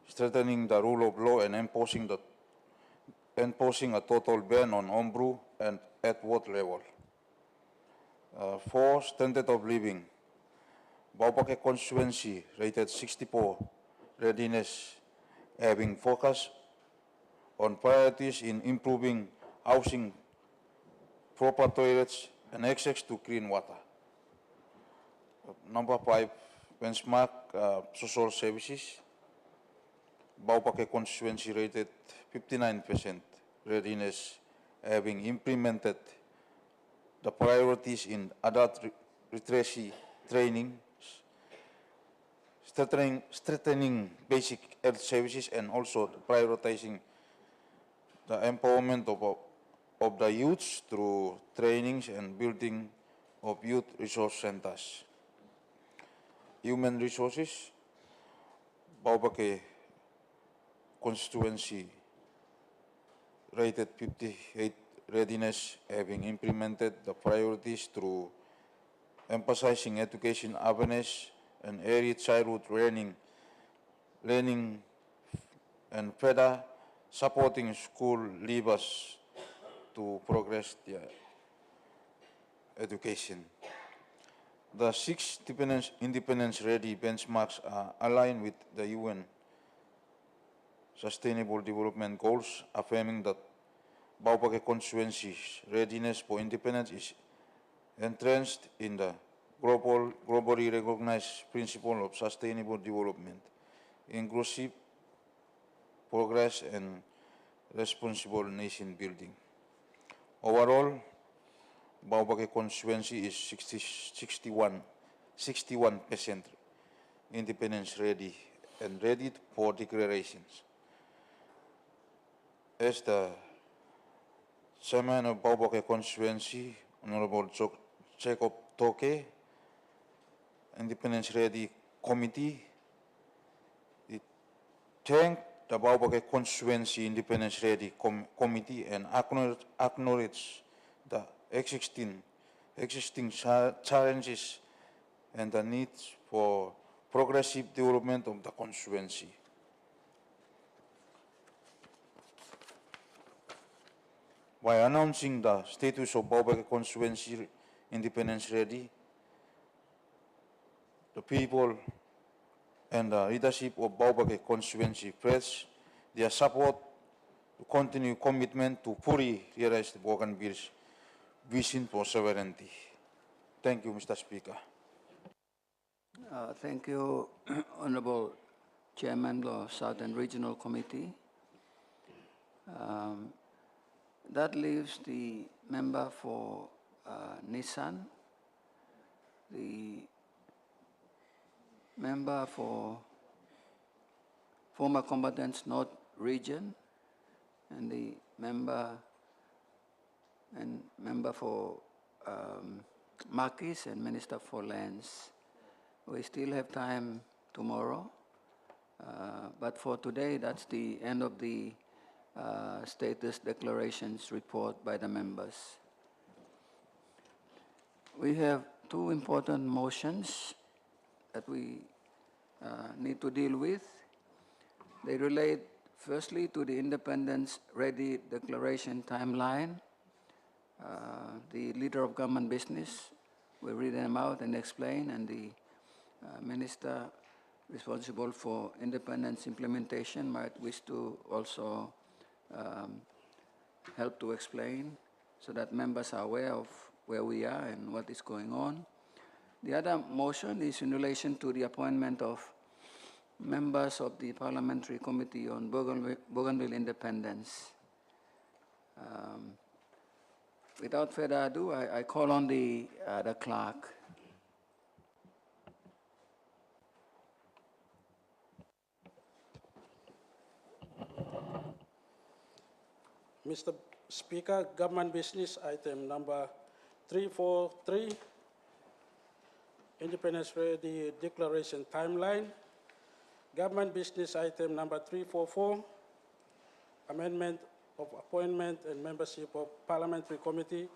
strengthening the rule of law, and imposing a total ban on homebrew and at world level. 4. Standard of living. Baubaké constituency rated 64 readiness, having focus on priorities in improving housing, proper toilets, and access to clean water. Number 5, benchmark social services. Baubaké constituency rated 59% readiness, having implemented the priorities in adult literacy training, strengthening basic health services and also prioritizing the empowerment of the youth through trainings and building of youth resource centers. Human resources, Baubake constituency rated 58 readiness, having implemented the priorities through emphasizing education awareness and early childhood learning and further supporting school leavers to progress their education. The 6 independence-ready benchmarks are aligned with the UN Sustainable Development Goals, affirming that Baubake constituency's readiness for independence is entrenched in the globally recognized principle of sustainable development, inclusive progress and responsible nation building. Overall, Baubake constituency is 61% independence ready and ready for declarations. As the chairman of Baubake constituency, Honorable Jacob Toke, Independence Ready Committee, it thanked the Baubake constituency Independence Ready Committee and acknowledge the existing challenges and the need for progressive development of the constituency. By announcing the status of Baubake constituency Independence Ready, the people and the leadership of Baubake constituency press their support to continue commitment to fully realize the Bougainville's vision for sovereignty. Thank you, Mr. Speaker. Thank you, Honorable Chairman of Southern Regional Committee. That leaves the member for Nissan, the member for former combatants North Region, and the member for Marquis and Minister for Lands. We still have time tomorrow, but for today, that's the end of the status declarations report by the members. We have 2 important motions that we need to deal with. They relate firstly to the Independence Ready Declaration timeline. The Leader of Government Business will read them out and explain, and the Minister responsible for independence implementation might wish to also help to explain so that members are aware of where we are and what is going on. The other motion is in relation to the appointment of members of the Parliamentary Committee on Bougainville Independence. Without further ado, I call on the clerk. Mr. Speaker, Government Business Item number 343, Independence Ready Declaration Timeline. Government Business Item number 344, Amendment of Appointment and Membership of Parliamentary Committee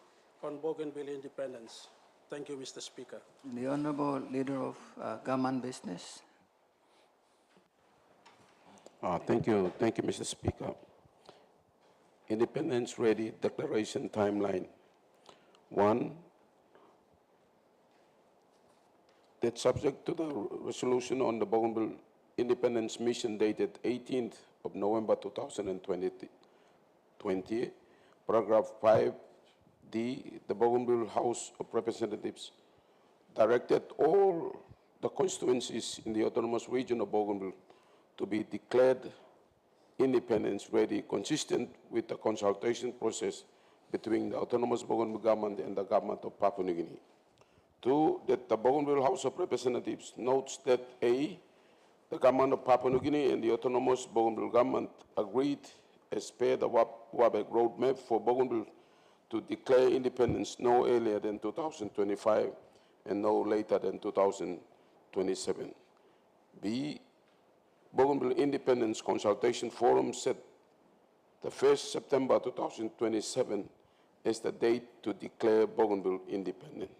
on Bougainville Independence. Thank you, Mr. Speaker. The Honorable Leader of Government Business. Thank you, Mr. Speaker. Independence Ready Declaration Timeline. 1, that subject to the resolution on the Bougainville Independence Mission dated 18th of November 2020, paragraph 5D, the Bougainville House of Representatives directed all the constituencies in the autonomous region of Bougainville to be declared independence ready, consistent with the consultation process between the autonomous Bougainville government and the government of Papua New Guinea. 2, that the Bougainville House of Representatives notes that A, the government of Papua New Guinea and the autonomous Bougainville government agreed as per the WABEC roadmap for Bougainville to declare independence no earlier than 2025 and no later than 2027. B, Bougainville Independence Consultation Forum set the 1st September 2027 as the date to declare Bougainville independent.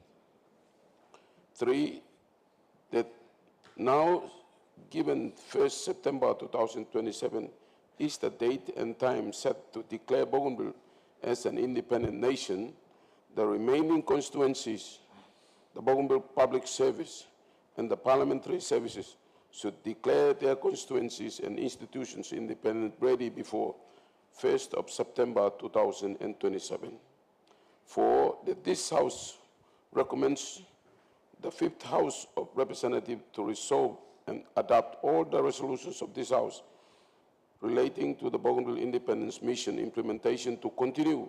3, that now given 1st September 2027 is the date and time set to declare Bougainville as an independent nation, the remaining constituencies, the Bougainville Public Service and the parliamentary services should declare their constituencies and institutions independent ready before 1st of September 2027. 4, that this House recommends the 5th House of Representatives to resolve and adopt all the resolutions of this House relating to the Bougainville Independence Mission implementation to continue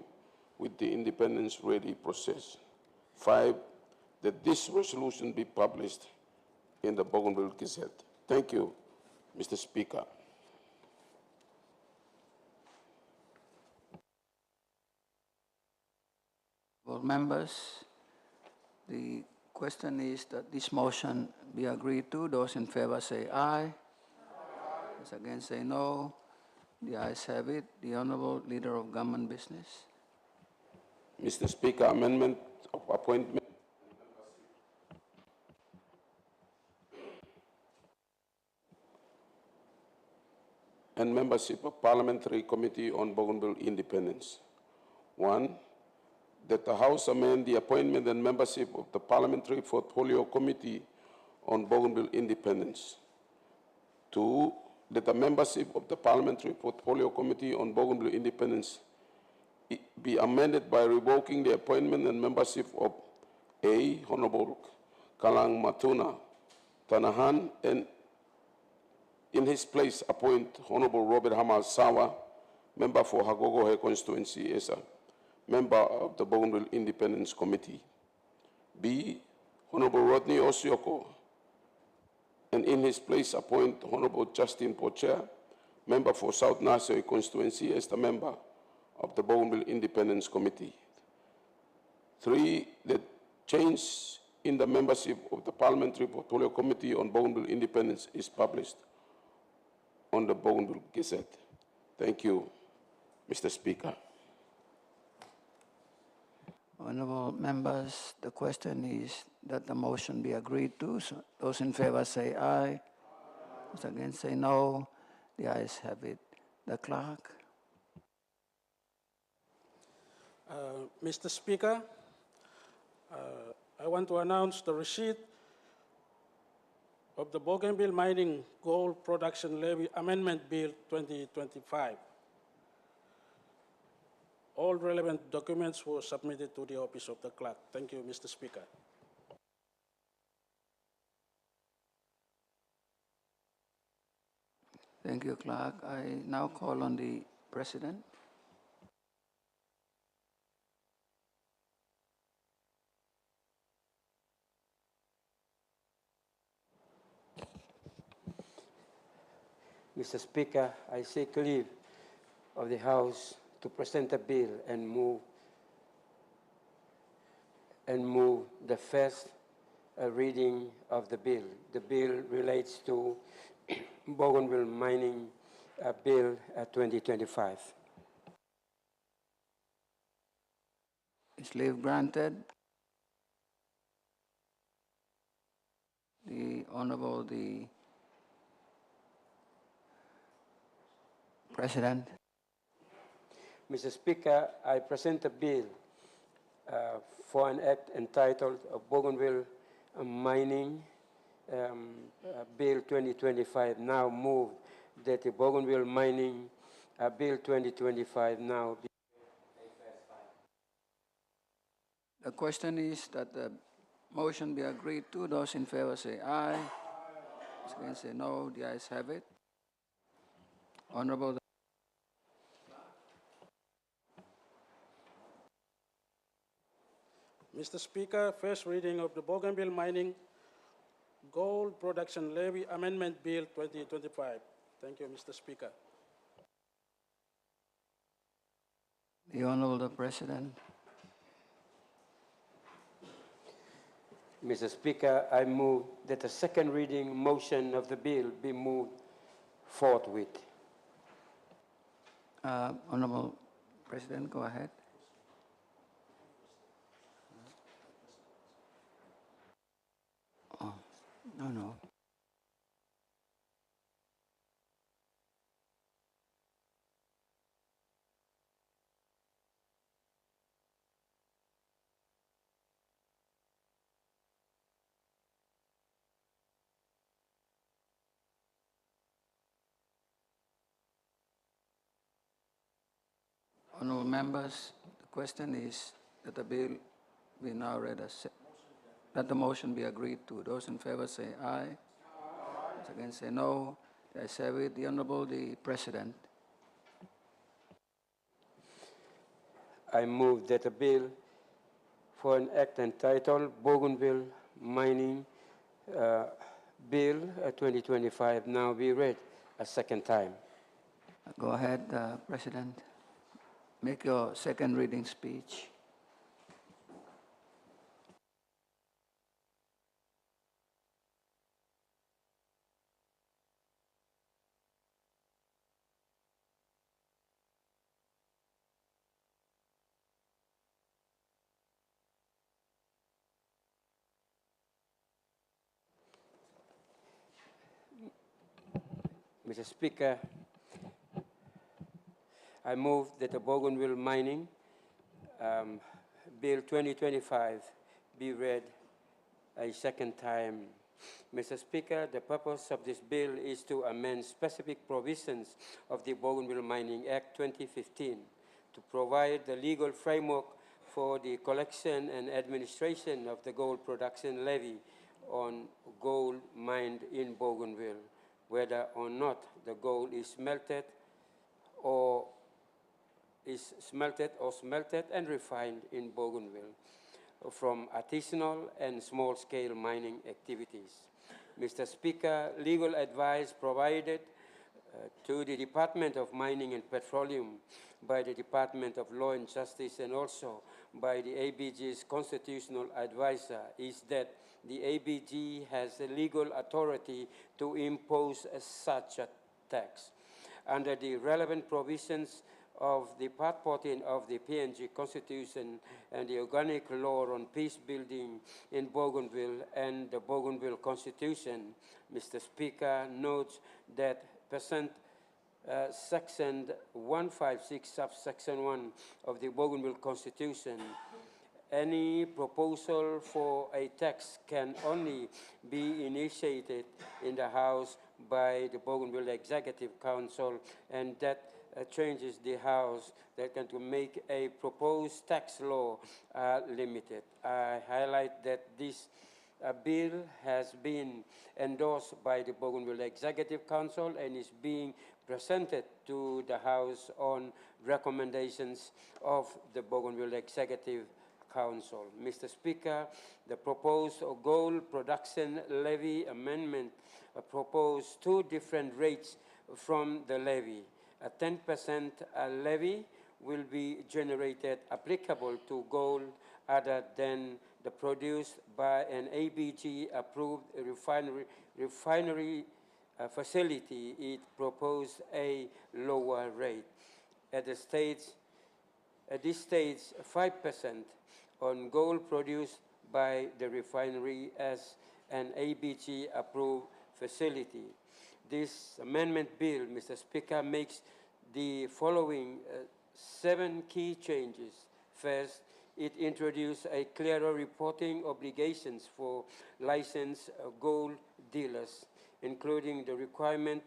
with the independence ready process. 5, that this resolution be published in the Bougainville Gazette. Thank you, Mr. Speaker. Well, members, the question is that this motion be agreed to. Those in favor say aye. Those against say no. The ayes have it. The Honorable Leader of Government Business. Mr. Speaker, amendment of appointment. And membership of Parliamentary Committee on Bougainville Independence. 1, that the House amend the appointment and membership of the Parliamentary Portfolio Committee on Bougainville Independence. 2, that the membership of the Parliamentary Portfolio Committee on Bougainville Independence be amended by revoking the appointment and membership of A. Honorable Kalang Matuna Tanahan, and in his place appoint Honorable Robert Hamal Sawa, member for Hagogohe constituency, as a member of the Bougainville Independence Committee. B. Honorable Rodney Osioko, and in his place appoint Honorable Justin Pocher, member for South Nassau constituency, as the member of the Bougainville Independence Committee. 3, that change in the membership of the Parliamentary Portfolio Committee on Bougainville Independence is published on the Bougainville Gazette. Thank you, Mr. Speaker. Honorable members, the question is that the motion be agreed to. So those in favor say aye. Those against say no. The ayes have it. The clerk. Mr. Speaker, I want to announce the receipt of the Bougainville Mining Gold Production Levy Amendment Bill 2025. All relevant documents were submitted to the office of the clerk. Thank you, Mr. Speaker. Thank you, clerk. I now call on the president. Mr. Speaker, I seek leave of the House to present a bill and move the first reading of the bill. The bill relates to Bougainville Mining Bill 2025. Is leave granted? The Honorable the President. Mr. Speaker, I present a bill for an act entitled Bougainville Mining Bill 2025, now moved that the Bougainville Mining Bill 2025 now be. The question is that the motion be agreed to. Those in favor say aye. Those against say no. The ayes have it. Honorable. Mr. Speaker, first reading of the Bougainville Mining Gold Production Levy Amendment Bill 2025. Thank you, Mr. Speaker. The Honorable President. Mr. Speaker, I move that the second reading motion of the bill be moved forthwith. Honorable President, go ahead. Oh, no. Honorable members, the question is that the bill be now read as, that the motion be agreed to. Those in favor say aye. Those against say no. The ayes have it. The Honorable the President. I move that the bill for an act entitled Bougainville Mining Bill 2025 now be read a second time. Go ahead, President. Make your second reading speech. Mr. Speaker, I move that the Bougainville Mining Bill 2025 be read a second time. Mr. Speaker, the purpose of this bill is to amend specific provisions of the Bougainville Mining Act 2015 to provide the legal framework for the collection and administration of the gold production levy on gold mined in Bougainville, whether or not the gold is smelted and refined in Bougainville from artisanal and small-scale mining activities. Mr. Speaker, legal advice provided to the Department of Mining and Petroleum by the Department of Law and Justice and also by the ABG's constitutional advisor is that the ABG has the legal authority to impose such a tax. Under the relevant provisions of the Part 14 of the PNG Constitution and the Organic Law on Peace Building in Bougainville and the Bougainville Constitution, Mr. Speaker notes that Section 156, subsection 1 of the Bougainville Constitution, any proposal for a tax can only be initiated in the House by the Bougainville Executive Council, and that changes the House that can to make a proposed tax law limited. I highlight that this bill has been endorsed by the Bougainville Executive Council and is being presented to the House on recommendations of the Bougainville Executive Council. Mr. Speaker, the proposed gold production levy amendment proposed two different rates from the levy. A 10% levy will be generated applicable to gold other than the produced by an ABG-approved refinery facility. It proposed a lower rate. At this stage, 5% on gold produced by the refinery as an ABG-approved facility. This amendment bill, Mr. Speaker, makes the following 7 key changes. First, it introduced a clearer reporting obligations for licensed gold dealers, including the requirement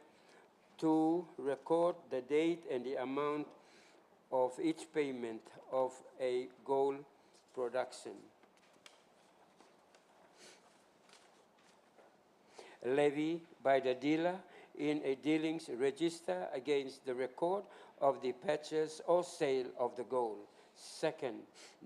to record the date and the amount of each payment of a gold production levy by the dealer in a dealings register against the record of the purchase or sale of the gold. Second,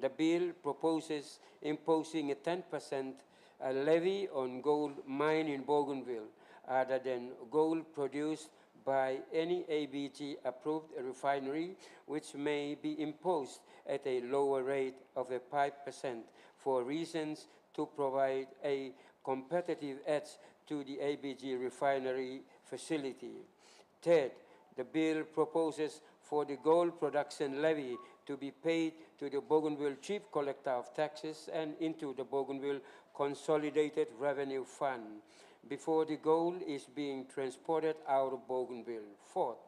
the bill proposes imposing a 10% a levy on gold mine in Bougainville other than gold produced by any ABG-approved refinery, which may be imposed at a lower rate of a 5% for reasons to provide a competitive edge to the ABG refinery facility. Third, the bill proposes for the gold production levy to be paid to the Bougainville Chief Collector of Taxes and into the Bougainville Consolidated Revenue Fund before the gold is being transported out of Bougainville. Fourth,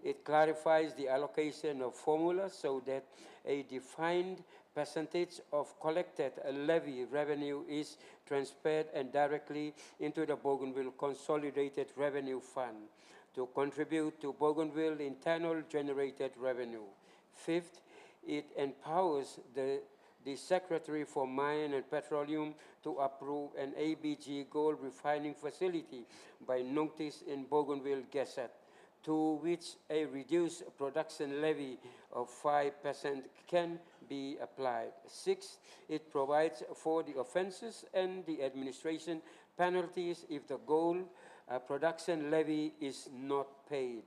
it clarifies the allocation of formulas so that a defined percentage of collected levy revenue is transferred and directly into the Bougainville Consolidated Revenue Fund to contribute to Bougainville internal generated revenue. Fifth, it empowers the Secretary for Mine and Petroleum to approve an ABG gold refining facility by notice in Bougainville Gazette, to which a reduced production levy of 5% can be applied. Six, it provides for the offenses and the administration penalties if the gold production levy is not paid.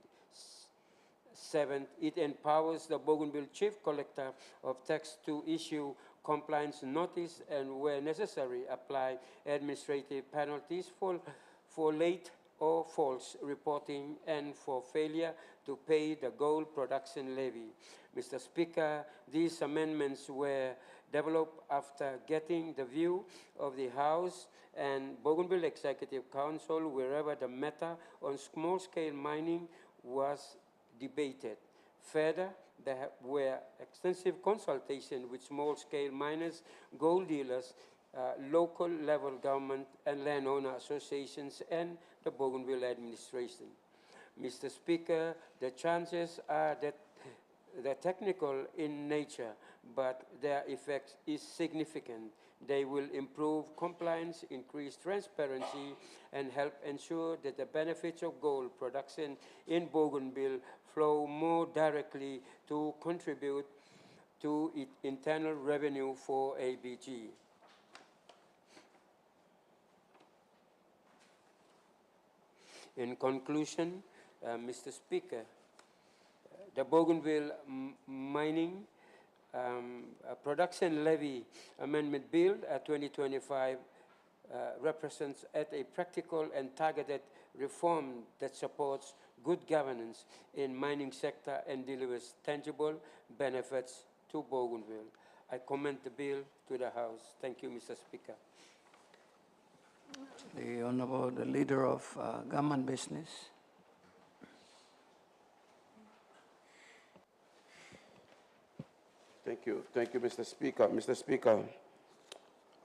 Seventh, it empowers the Bougainville Chief Collector of Tax to issue compliance notice and, where necessary, apply administrative penalties for late or false reporting and for failure to pay the gold production levy. Mr. Speaker, these amendments were developed after getting the view of the House and Bougainville Executive Council wherever the matter on small-scale mining was debated. Further, there were extensive consultations with small-scale miners, gold dealers, local level government and landowner associations and the Bougainville administration. Mr. Speaker, the chances are that they're technical in nature, but their effect is significant. They will improve compliance, increase transparency, and help ensure that the benefits of gold production in Bougainville flow more directly to contribute to its internal revenue for ABG. In conclusion, Mr. Speaker, the Bougainville Mining Production Levy Amendment Bill 2025 represents a practical and targeted reform that supports good governance in mining sector and delivers tangible benefits to Bougainville. I commend the bill to the House. Thank you, Mr. Speaker. The Honorable, the Leader of Government Business. Thank you, Mr. Speaker. Mr. Speaker,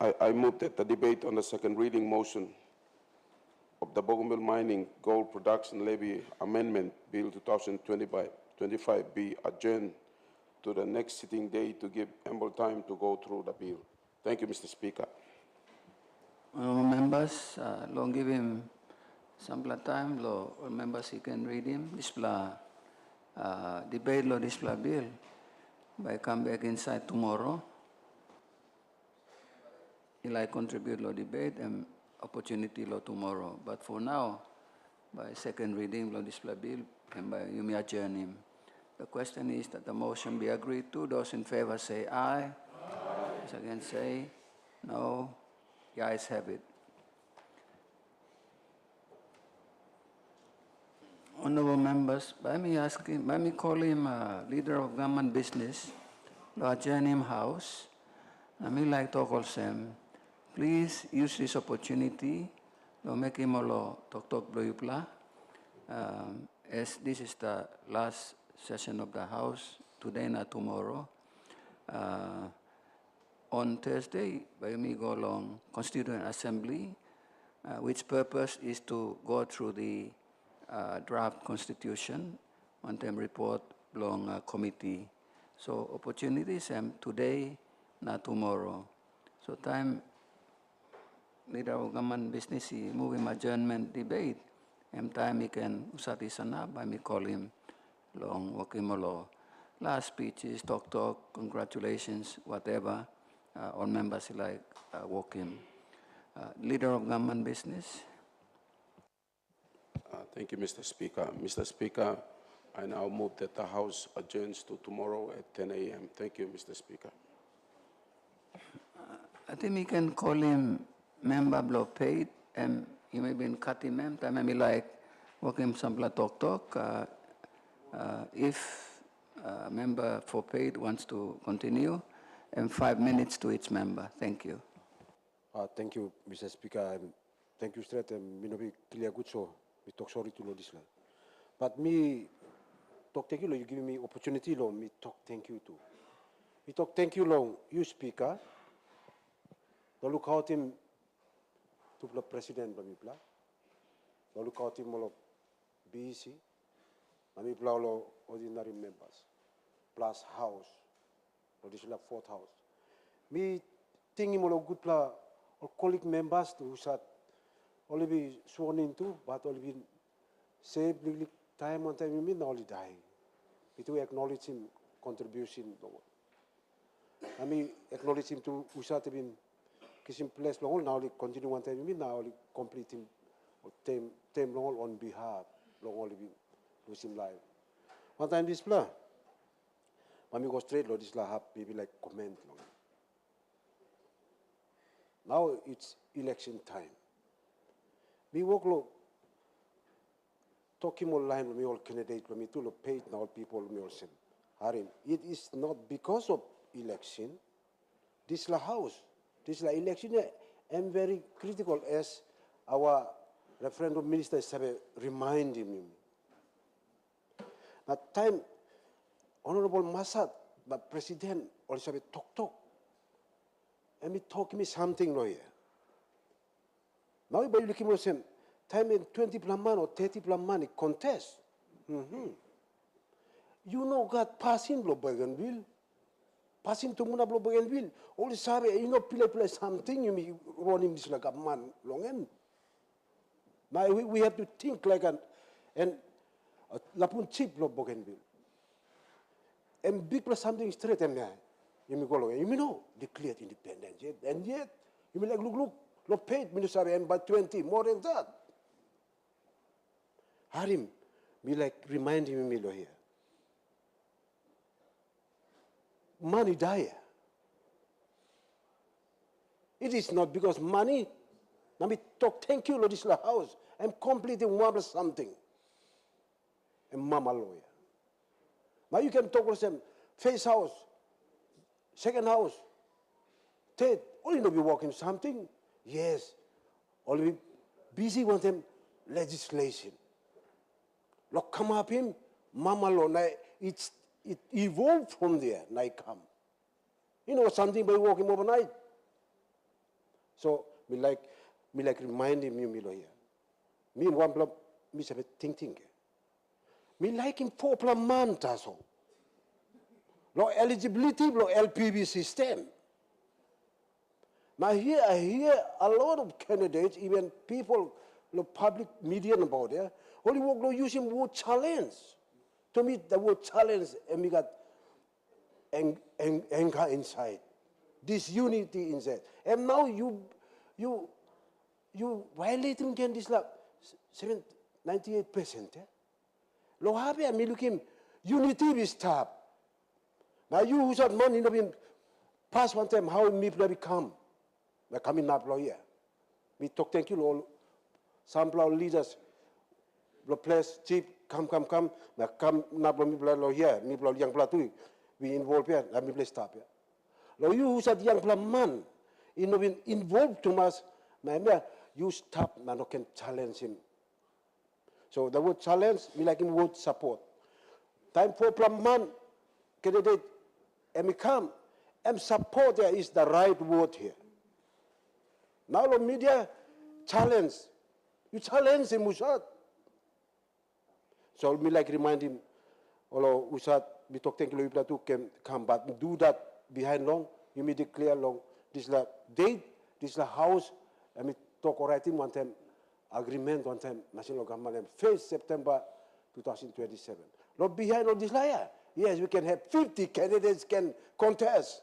I move that the debate on the second reading motion of the Bougainville Mining Gold Production Levy Amendment Bill 2025 be adjourned to the next sitting day to give ample time to go through the bill. Thank you, Mr. Speaker. Honorable members, long give him some time, lo members he can read him. Display debate lo display bill. By come back inside tomorrow, he'll I contribute lo debate and opportunity lo tomorrow. But for now, by second reading lo display bill, and by you may adjourn him. The question is that the motion be agreed to. Those in favor say aye. Those against say no. The ayes have it. Honorable members, by me call him Leader of Government Business, lo adjourn him House. I mean like to call Sam, please use this opportunity, lo make him lo talk bloyupla. As this is the last session of the House, today and tomorrow. On Thursday, by me go along Constituent Assembly, which purpose is to go through the draft constitution, on them report belong committee. So opportunities today, not tomorrow. So time, Leader of Government Business, he move him adjournment debate, and time he can usati sana, by me call him long, walk him along. Last speeches, talk, congratulations, whatever. All members like walk him. Leader of Government Business. Thank you, Mr. Speaker. Mr. Speaker, I now move that the House adjourns to tomorrow at 10 a.m. Thank you, Mr. Speaker. I think we can call him member block paid, and he may be in Kati mem, time maybe like working some talk. If member for paid wants to continue, and 5 minutes to each member. Thank you. Thank you, Mr. Speaker. Thank you, straight. Me no be clear good so. Me talk sorry to this land. But me talk thank you, you give me opportunity, long. Me talk thank you too. Me talk thank you, long. You Speaker. The look out him to the President, me bla. The look out him all BEC. Me bla all ordinary members. Plus House. Or this is like 4th House. Me think him all good pla. Or colleague members who sat only be sworn into, but only be saved time on time. You mean only dying. We to acknowledge him contribution. I mean acknowledge him to who sat been kissing place long now. Continue one time. You mean now only completing time long on behalf long only be losing life. One time this plan. When we go straight, Lord, this have maybe like comment long. Now it's election time. We work lo talking online me all candidate me to lo paid now people me all same. Harim, it is not because of election. This la house. This la election am very critical as our referendum minister sabe reminding me. That time Honorable Masad, but President also talk. And me talk me something no here. Now you looking at him, time in 20 plan man or 30 plan money contest. You know God passing blow Bougainville. Passing to Muna blow Bougainville. All the sabe, you know, play something you me running this like a man long end. Now we have to think like and lapun cheap blow Bougainville. And big plus something straight and there. You may go along. You may know declared independence yet, and yet you may like look paid minister and by 20 more than that. Harim, me like reminding me here. Money die. It is not because money. Now me talk thank you, Lord, this house. I'm completing one plus something. And mama lawyer. Now you can talk with them. Face house. Second house, third, only know be working something. Yes, only be busy with them legislation. Look, come up him, mama lo, it evolved from there, now come. You know something by working overnight. So me like reminding me here. Me one block, me say thinking. Me like him 4 plus months or so. Lo eligibility, lo LPB system. Now here I hear a lot of candidates, even people, lo public media about it. Only work lo using word challenge. To me, the word challenge, and we got anger inside, disunity inside. And now you violating this like 98%. Lo happy I mean looking unity is stop. Now you who said money no been past one time how me become. We're coming up here. We talk thank you all. Some leaders the place cheap come. Na come na me here. Me young platu. We involve here. Let me stop here. Lo you who said young man in no been involved too much. Na you stop na no can challenge him. So the word challenge, we like him word support. Time for man candidate and come and support there is the right word here. Now the media challenge. You challenge him, Usat. So me like remind him, although Usat, we talk thank you to can come, but do that behind long, you may declare long. This is the date, this is the house, and we talk alright him one time, agreement one time, national government, 1st September 2027. Not behind all this liar. Yes, we can have 50 candidates can contest.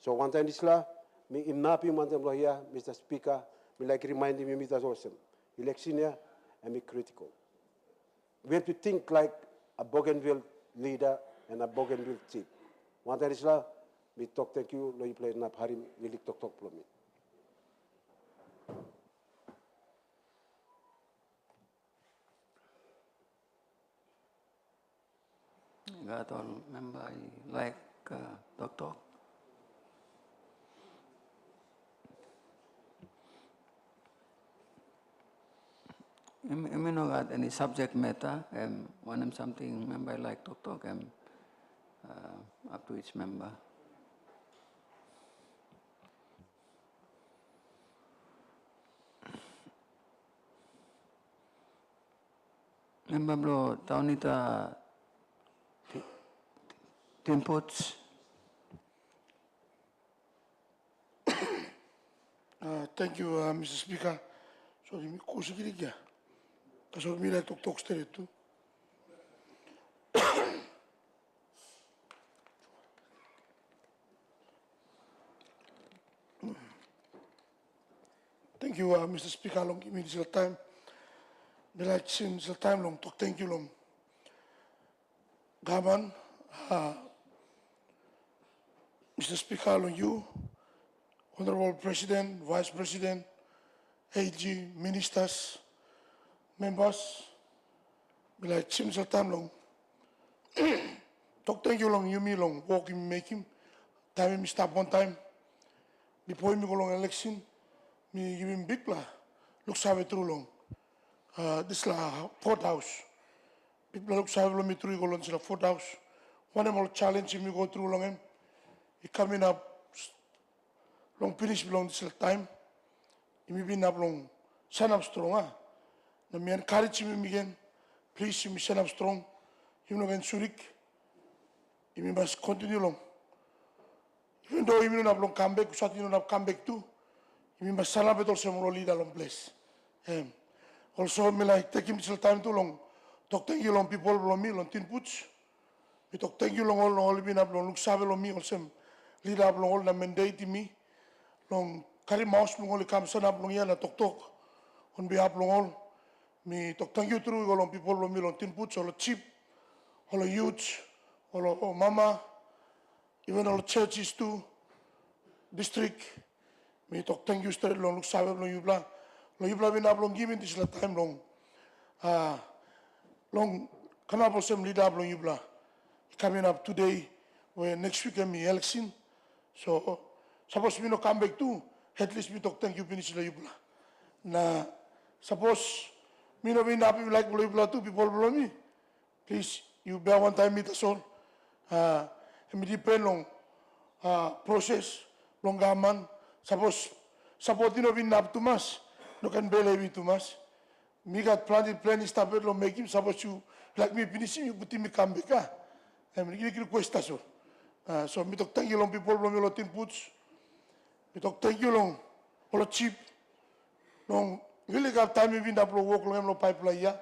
So one time this law, me imnapi mantem lo here, Mr. Speaker, me like reminding me Mr. Olsen, election here, and me critical. We have to think like a Bougainville leader and a Bougainville chief. One time is la, me talk thank you, lo you play na harim, you talk for me. Got all member like Dr. I may not got any subject matter, one something member like to talk, up to each member. Member bro, taunita inputs. Thank you, Mr. Speaker. So, mi kusa kiri Kasog mi like talk straight too. Thank you, Mr. Speaker. Long give me this time. Me like since the time long talk. Thank you long. Gaman, Mr. Speaker, long you, Honorable President, Vice President, AG, ministers, members, me like since the time long. Talk thank you long, you me long, walking, making. Time me stop one time. Before me go long election, me give him big plan. Look save through long. This la fourth house. People look save me through go long to the fourth house. One more challenge me go through long him. He coming up long finish long this time. He me been up long. Stand up strong. Na me encourage me again. Please you me stand up strong. You know when Zurich. You must continue long. Even though you don't have come back, you don't have come back too. You must celebrate also more leader long place. Also, me like taking this time too long. Talk thank you long people long me long tin puts. Me talk thank you long all been up long look save long me also leader up long all na mandate me long carry mouse long all come stand up long ya na talk on behalf long all. Me talk thank you through long people long me long tin puts all cheap, all youth, all mama. Even all churches too, district, me talk thank you straight long, look save long yubla bin up long giving this time long, long come up some leader up long yubla, coming up today, where next week me election, so suppose me no come back too, at least me talk thank you finish la yubla. Na suppose me no bin up like yubla too, people below me, please you bear one time me that's all. Me depend long process long gaman suppose support no bin up too much no can believe too much me got plan started long make him suppose you like me finishing you put me come back and me give request so me talk thank you long people long lot inputs me talk thank you long all cheap long really got time me bin up long work long pipeline ya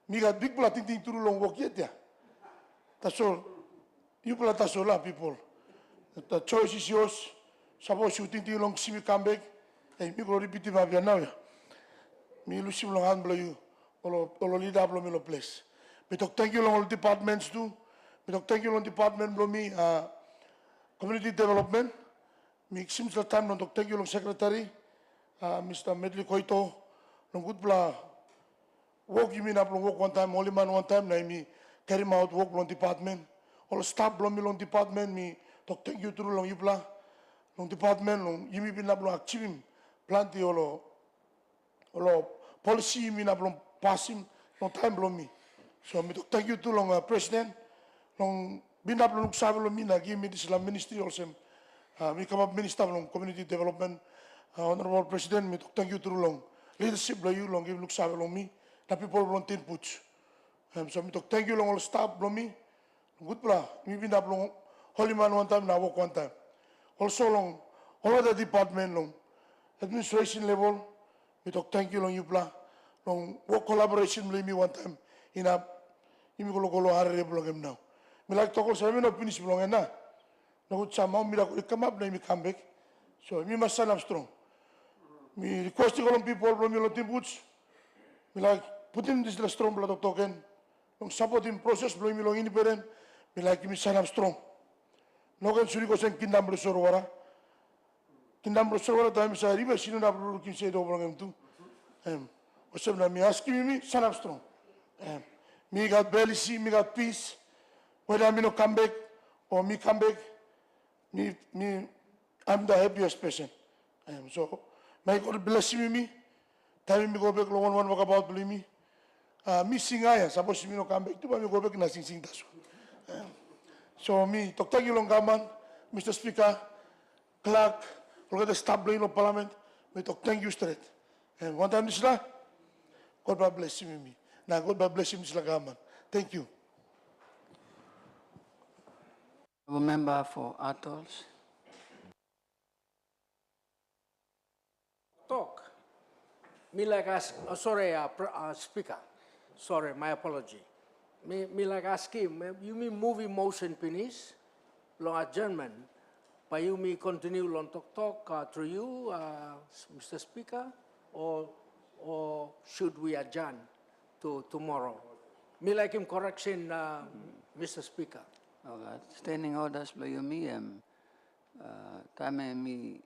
me got big plan thing through long work yet ya that's all. You play that people. The choice is yours. Suppose you think you long see me come back. Hey, me go repeat it now. Me lose long hand blow you. All lead up me place. Me talk thank you long all departments too. Me talk thank you long department blow me community development. Me seems the time long talk thank you long secretary Mr. Medley Koito long good blah. Work you mean up long work one time only man one time. Na me carry me out work long department. All staff belong me long department me talk thank you through long yupla long department long you me bin up long achieving plenty all policy me up long passing long time belong me so me talk thank you to long president long bin up long save long me na give me this ministry also me come up minister long community development honorable president me talk thank you through long leadership lo you long give look save long me the people belong tin puts so me talk thank you long all staff belong me. Good blah. Me been up long holy man one time, now work one time. Also long all other department long administration level. We talk thank you long you blah. Long work collaboration me one time in a you me go hard long now. Me like talk also me no finish long na. No good somehow me like come up me come back. So mi must stand up strong. Me request ko lang people from your team boots. Me like put in this strong blood token. Long supporting process belum long independent. Me like me stand up strong. Nogan suri ko sen kindam brosor wara. Kindam brosor wara time sa riba sino na bro kin se do ngam tu. Osem na me ask me stand up strong. Me got barely see, me got peace. Whether me no come back or me come back, I'm the happiest person. So, may God bless me. Time me go back, long one walk about believe me. Me sing I, suppose me no come back, tu me go back na sing taso. So me talk you long gaman, Mr. Speaker, Clark, look at the staff brain of Parliament. Me talk thank you straight. And one time this la, God bless me. Now God bless him, Mr. Gaman. Thank you. Member for Atolls. Talk. Me like ask, Speaker. Sorry, my apology. Me like ask him, you mean movie motion finish, long adjournment, but you me continue long talk through you, Mr. Speaker, or should we adjourn to tomorrow? Me like him correction, Mr. Speaker. Okay. Standing orders below you me time me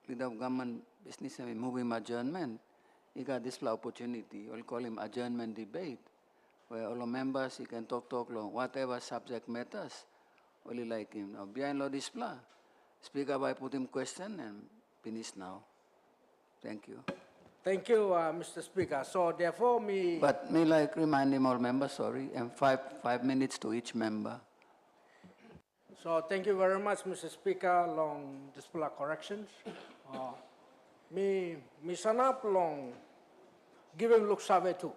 leader of government business and moving adjournment. You got this opportunity. We'll call him adjournment debate, where all the members you can talk long whatever subject matters. Only like him. Now behind law display, Speaker by put him question and finish now. Thank you. Thank you, Mr. Speaker. So therefore me. But me like remind him all members, sorry, and 5 minutes to each member. So thank you very much, Mr. Speaker, long display corrections. Me sanap long giving look survey too.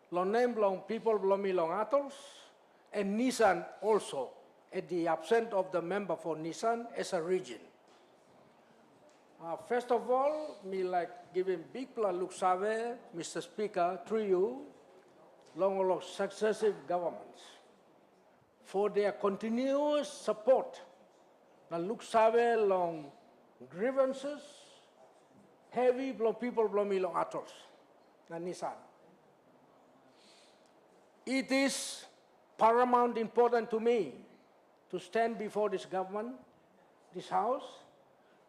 Long name long people belong me long Atolls and Nissan also at the absent of the member for Nissan as a region. First of all, me like giving big look survey, Mr. Speaker, through you, long successive governments, for their continuous support. Now look survey long grievances, heavy people belong me long Atolls, and Nissan. It is paramount important to me to stand before this government, this house,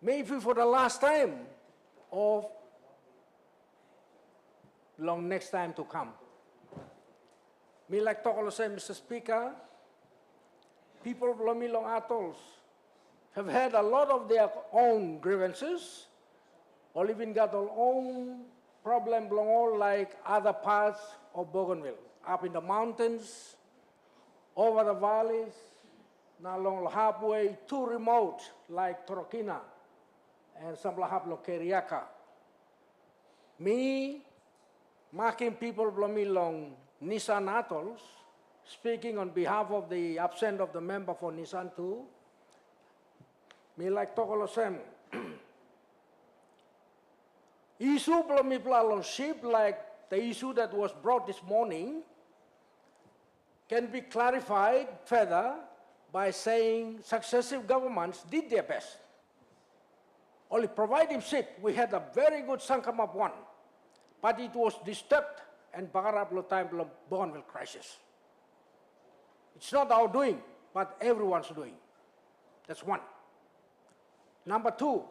maybe for the last time or long next time to come. Me like to also say, Mr. Speaker, people belong me long Atolls have had a lot of their own grievances, or even got their own problem belong all like other parts of Bougainville, up in the mountains, over the valleys, now along halfway too remote like Torokina and some lahap Keriaka. Me, marking people belong me long Nissan Atolls, speaking on behalf of the absent of the member for Nissan too, me like Tokolosem. Issue belong me long ship like the issue that was brought this morning can be clarified further by saying successive governments did their best. Only providing ship, we had a very good Sangkamap one, but it was disturbed and Bagaraplo time Bougainville crisis. It's not our doing, but everyone's doing. That's one. Number two,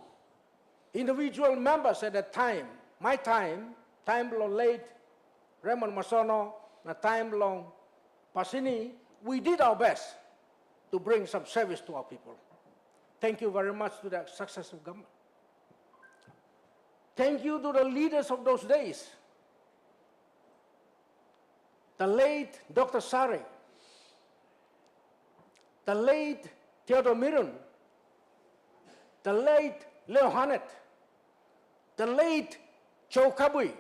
individual members at that time, my time long late, Raymond Masono, na time long Pasini, we did our best to bring some service to our people. Thank you very much to the successive government. Thank you to the leaders of those days. The late Dr. Sari, the late Theodore Mirun, the late Leo Hanet, the late Joe Kabui,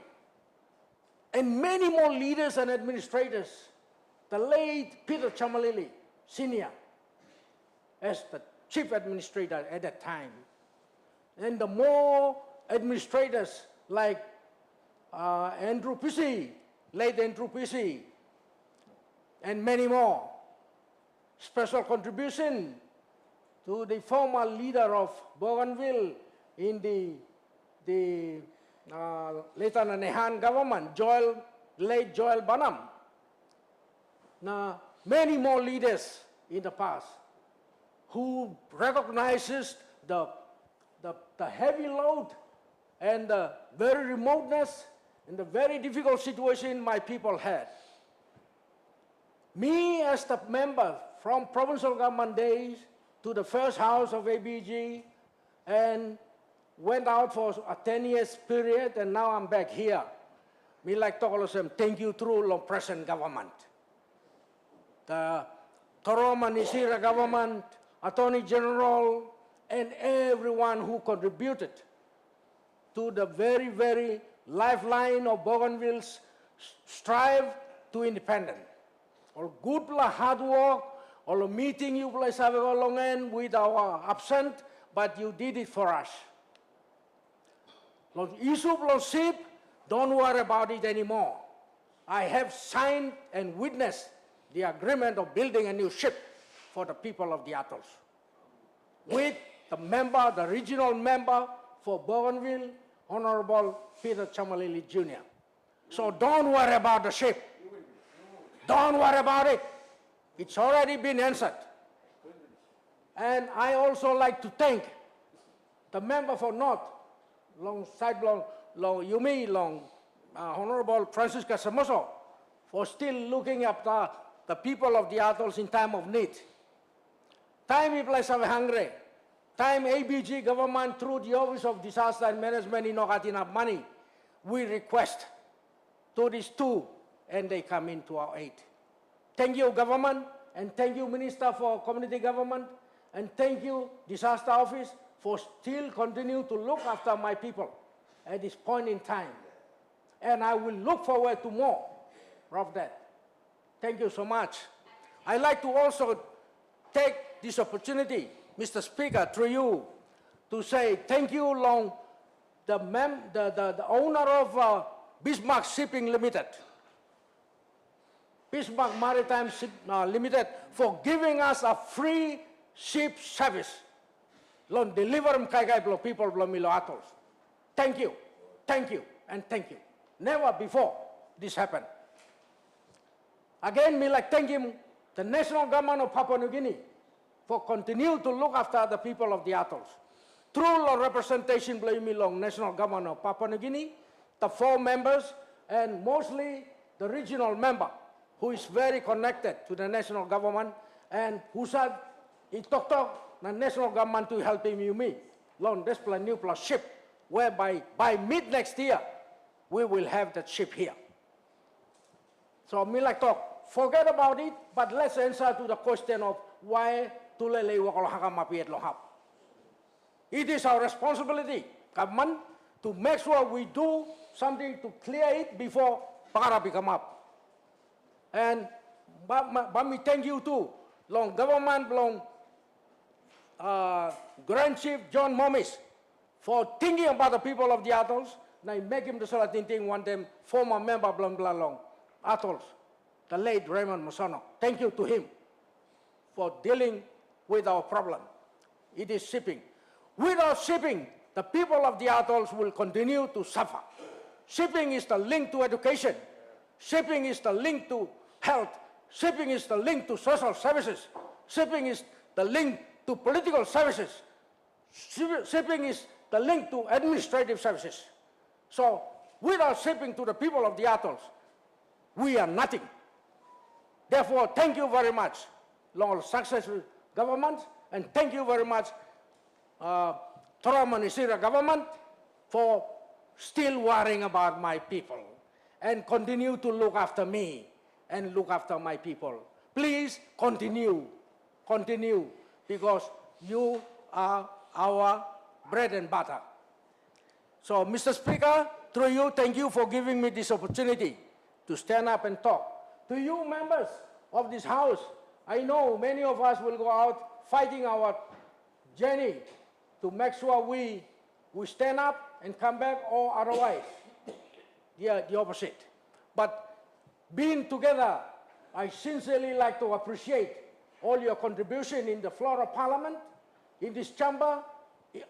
and many more leaders and administrators, the late Peter Chamalili, Senior, as the chief administrator at that time, and the more administrators like Andrew Pisi, late Andrew Pisi, and many more. Special contribution to the former leader of Bougainville in the Lieutenant Nehan government, late Joel Banam. Now, many more leaders in the past who recognizes the heavy load and the very remoteness and the very difficult situation my people had. Me as the member from provincial government days to the first house of ABG and went out for a 10 years period and now I'm back here. Me like Tokolosem, thank you through the present government. The Toroma Nisira government, Attorney General, and everyone who contributed to the very, very lifeline of Bougainville's strive to independence. All good hard work, all meeting you play Savagolongen with our absent, but you did it for us. Issue ship, don't worry about it anymore. I have signed and witnessed the agreement of building a new ship for the people of the atolls. With the regional member for Bougainville, Honorable Peter Chamalili Jr. So don't worry about the ship. Don't worry about it. It's already been answered. And I also like to thank the member for North, Honorable Francisca Samoso, for still looking after the people of the atolls in time of need. Time we place of hungry. Time ABG government through the Office of Disaster and Management in not enough money. We request to these two and they come into our aid. Thank you government and thank you Minister for Community Government and thank you Disaster Office for still continue to look after my people at this point in time. And I will look forward to more of that. Thank you so much. I'd like to also take this opportunity, Mr. Speaker, through you, to say thank you long the owner of Bismarck Shipping Limited, Bismarck Maritime Limited, for giving us a free ship service. Long deliver people from Milo atolls. Thank you, and thank you. Never before this happened. Again, me like thank him, the national government of Papua New Guinea, for continue to look after the people of the atolls. Through the representation by me long national government of Papua New Guinea, the 4 members, and mostly the regional member, who is very connected to the national government, and who said, he talked to the national government to help him, me, long this plan new plus ship, whereby by mid next year, we will have that ship here. So me like talk, forget about it, but let's answer to the question of why tulele wakolahaka mapiet lohap. It is our responsibility, government, to make sure we do something to clear it before Pakara become up. And but me thank you too, long government, long Grand Chief John Momis, for thinking about the people of the atolls. Now make him the Salatin thing one time, former member blah blah long atolls, the late Raymond Musono. Thank you to him for dealing with our problem. It is shipping. Without shipping, the people of the atolls will continue to suffer. Shipping is the link to education. Shipping is the link to health. Shipping is the link to social services. Shipping is the link to political services. Shipping is the link to administrative services. So without shipping to the people of the atolls, we are nothing. Therefore, thank you very much, long successful government, and thank you very much, Toroma Nisira government, for still worrying about my people and continue to look after me and look after my people. Please continue, because you are our bread and butter. So, Mr. Speaker, through you, thank you for giving me this opportunity to stand up and talk. To you members of this House, I know many of us will go out fighting our journey to make sure we stand up and come back, or otherwise, the opposite. But being together, I sincerely like to appreciate all your contribution in the floor of Parliament in this chamber,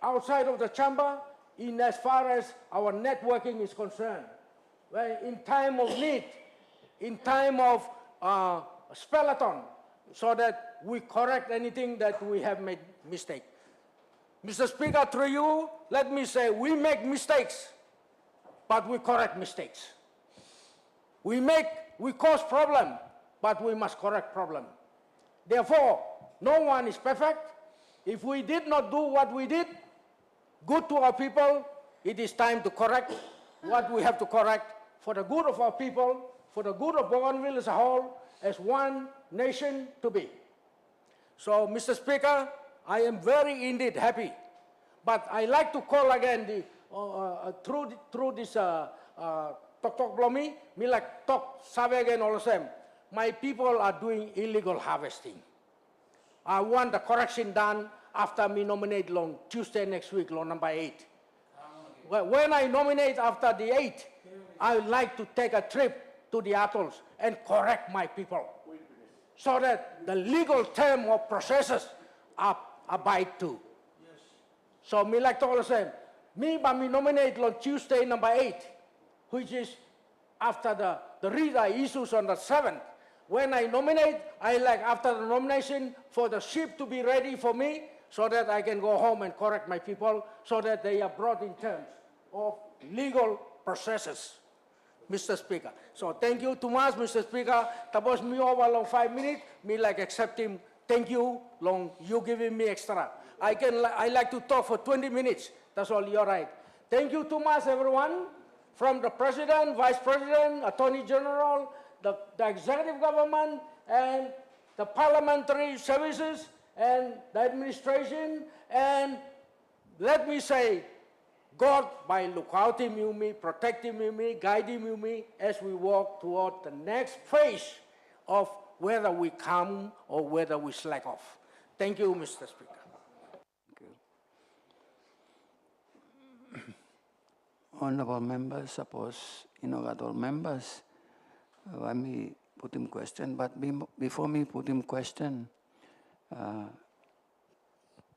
outside of the chamber, in as far as our networking is concerned. Well, in time of need, in time of spelathon, so that we correct anything that we have made mistake. Mr. Speaker, through you, let me say, we make mistakes, but we correct mistakes. We cause problem, but we must correct problem. Therefore, no one is perfect. If we did not do what we did, good to our people, it is time to correct what we have to correct for the good of our people, for the good of Bougainville as a whole, as one nation to be. So, Mr. Speaker, I am very indeed happy. But I like to call again through this Tok Blomi, me like Tok Sabe again all the same. My people are doing illegal harvesting. I want the correction done after me nominate long Tuesday next week, law number 8. When I nominate after the 8th, I would like to take a trip to the atolls and correct my people, so that the legal term or processes are abide to. So me like to all the same. Me nominate on Tuesday number 8, which is after the RIDA issues on the 7th. When I nominate, I like after the nomination for the ship to be ready for me, so that I can go home and correct my people, so that they are brought in terms of legal processes, Mr. Speaker. So thank you too much, Mr. Speaker. Tapos me over long 5 minutes, me like accept him. Thank you, long you giving me extra. I like to talk for 20 minutes. That's all, you're right. Thank you too much, everyone. From the President, Vice President, Attorney General, the executive government, and the parliamentary services, and the administration, and let me say, God, by looking me, protecting me, guiding me, as we walk toward the next phase of whether we come or whether we slack off. Thank you, Mr. Speaker. Honorable members, suppose all members, let me put him question, but before me put him question,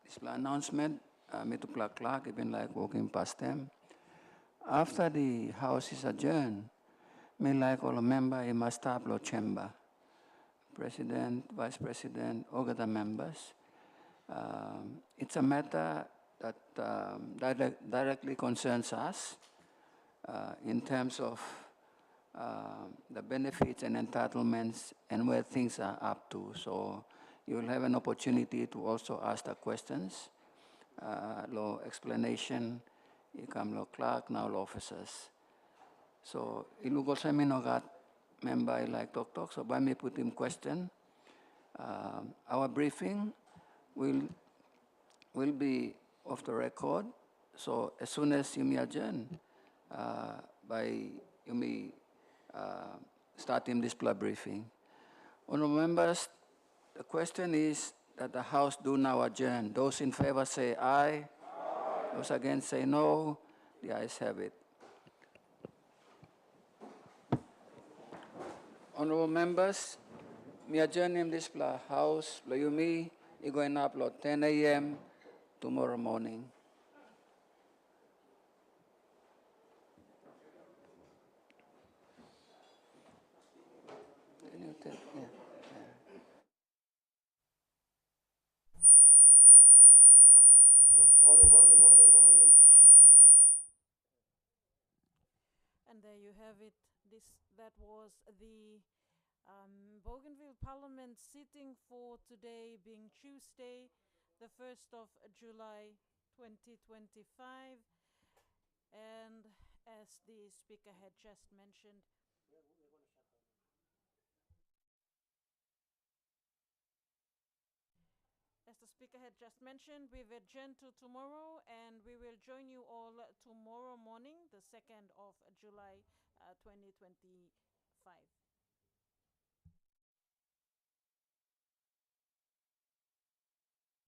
this announcement, me to clock, even like walking past them. After the House is adjourned, me like all member, he must have the chamber. President, Vice President, all the members. It's a matter that directly concerns us in terms of the benefits and entitlements and where things are up to. So you will have an opportunity to also ask the questions, law explanation, you come law clerk, now law officers. So ilu ko sa minogat member I like talk, so by me put him question. Our briefing will be off the record. So as soon as you may adjourn, you may start in this briefing. Honorable members, the question is that the House do now adjourn. Those in favor say aye. Those against say no. The ayes have it. Honorable members, me adjourn in this House, Yumi, you're going to upload 10 a.m. tomorrow morning. Can you tell? Yeah. Volume. And there you have it. That was the Bougainville Parliament sitting for today, being Tuesday, the 1st of July 2025. And as the Speaker had just mentioned, we've adjourned to tomorrow, and we will join you all tomorrow morning, the 2nd of July 2025.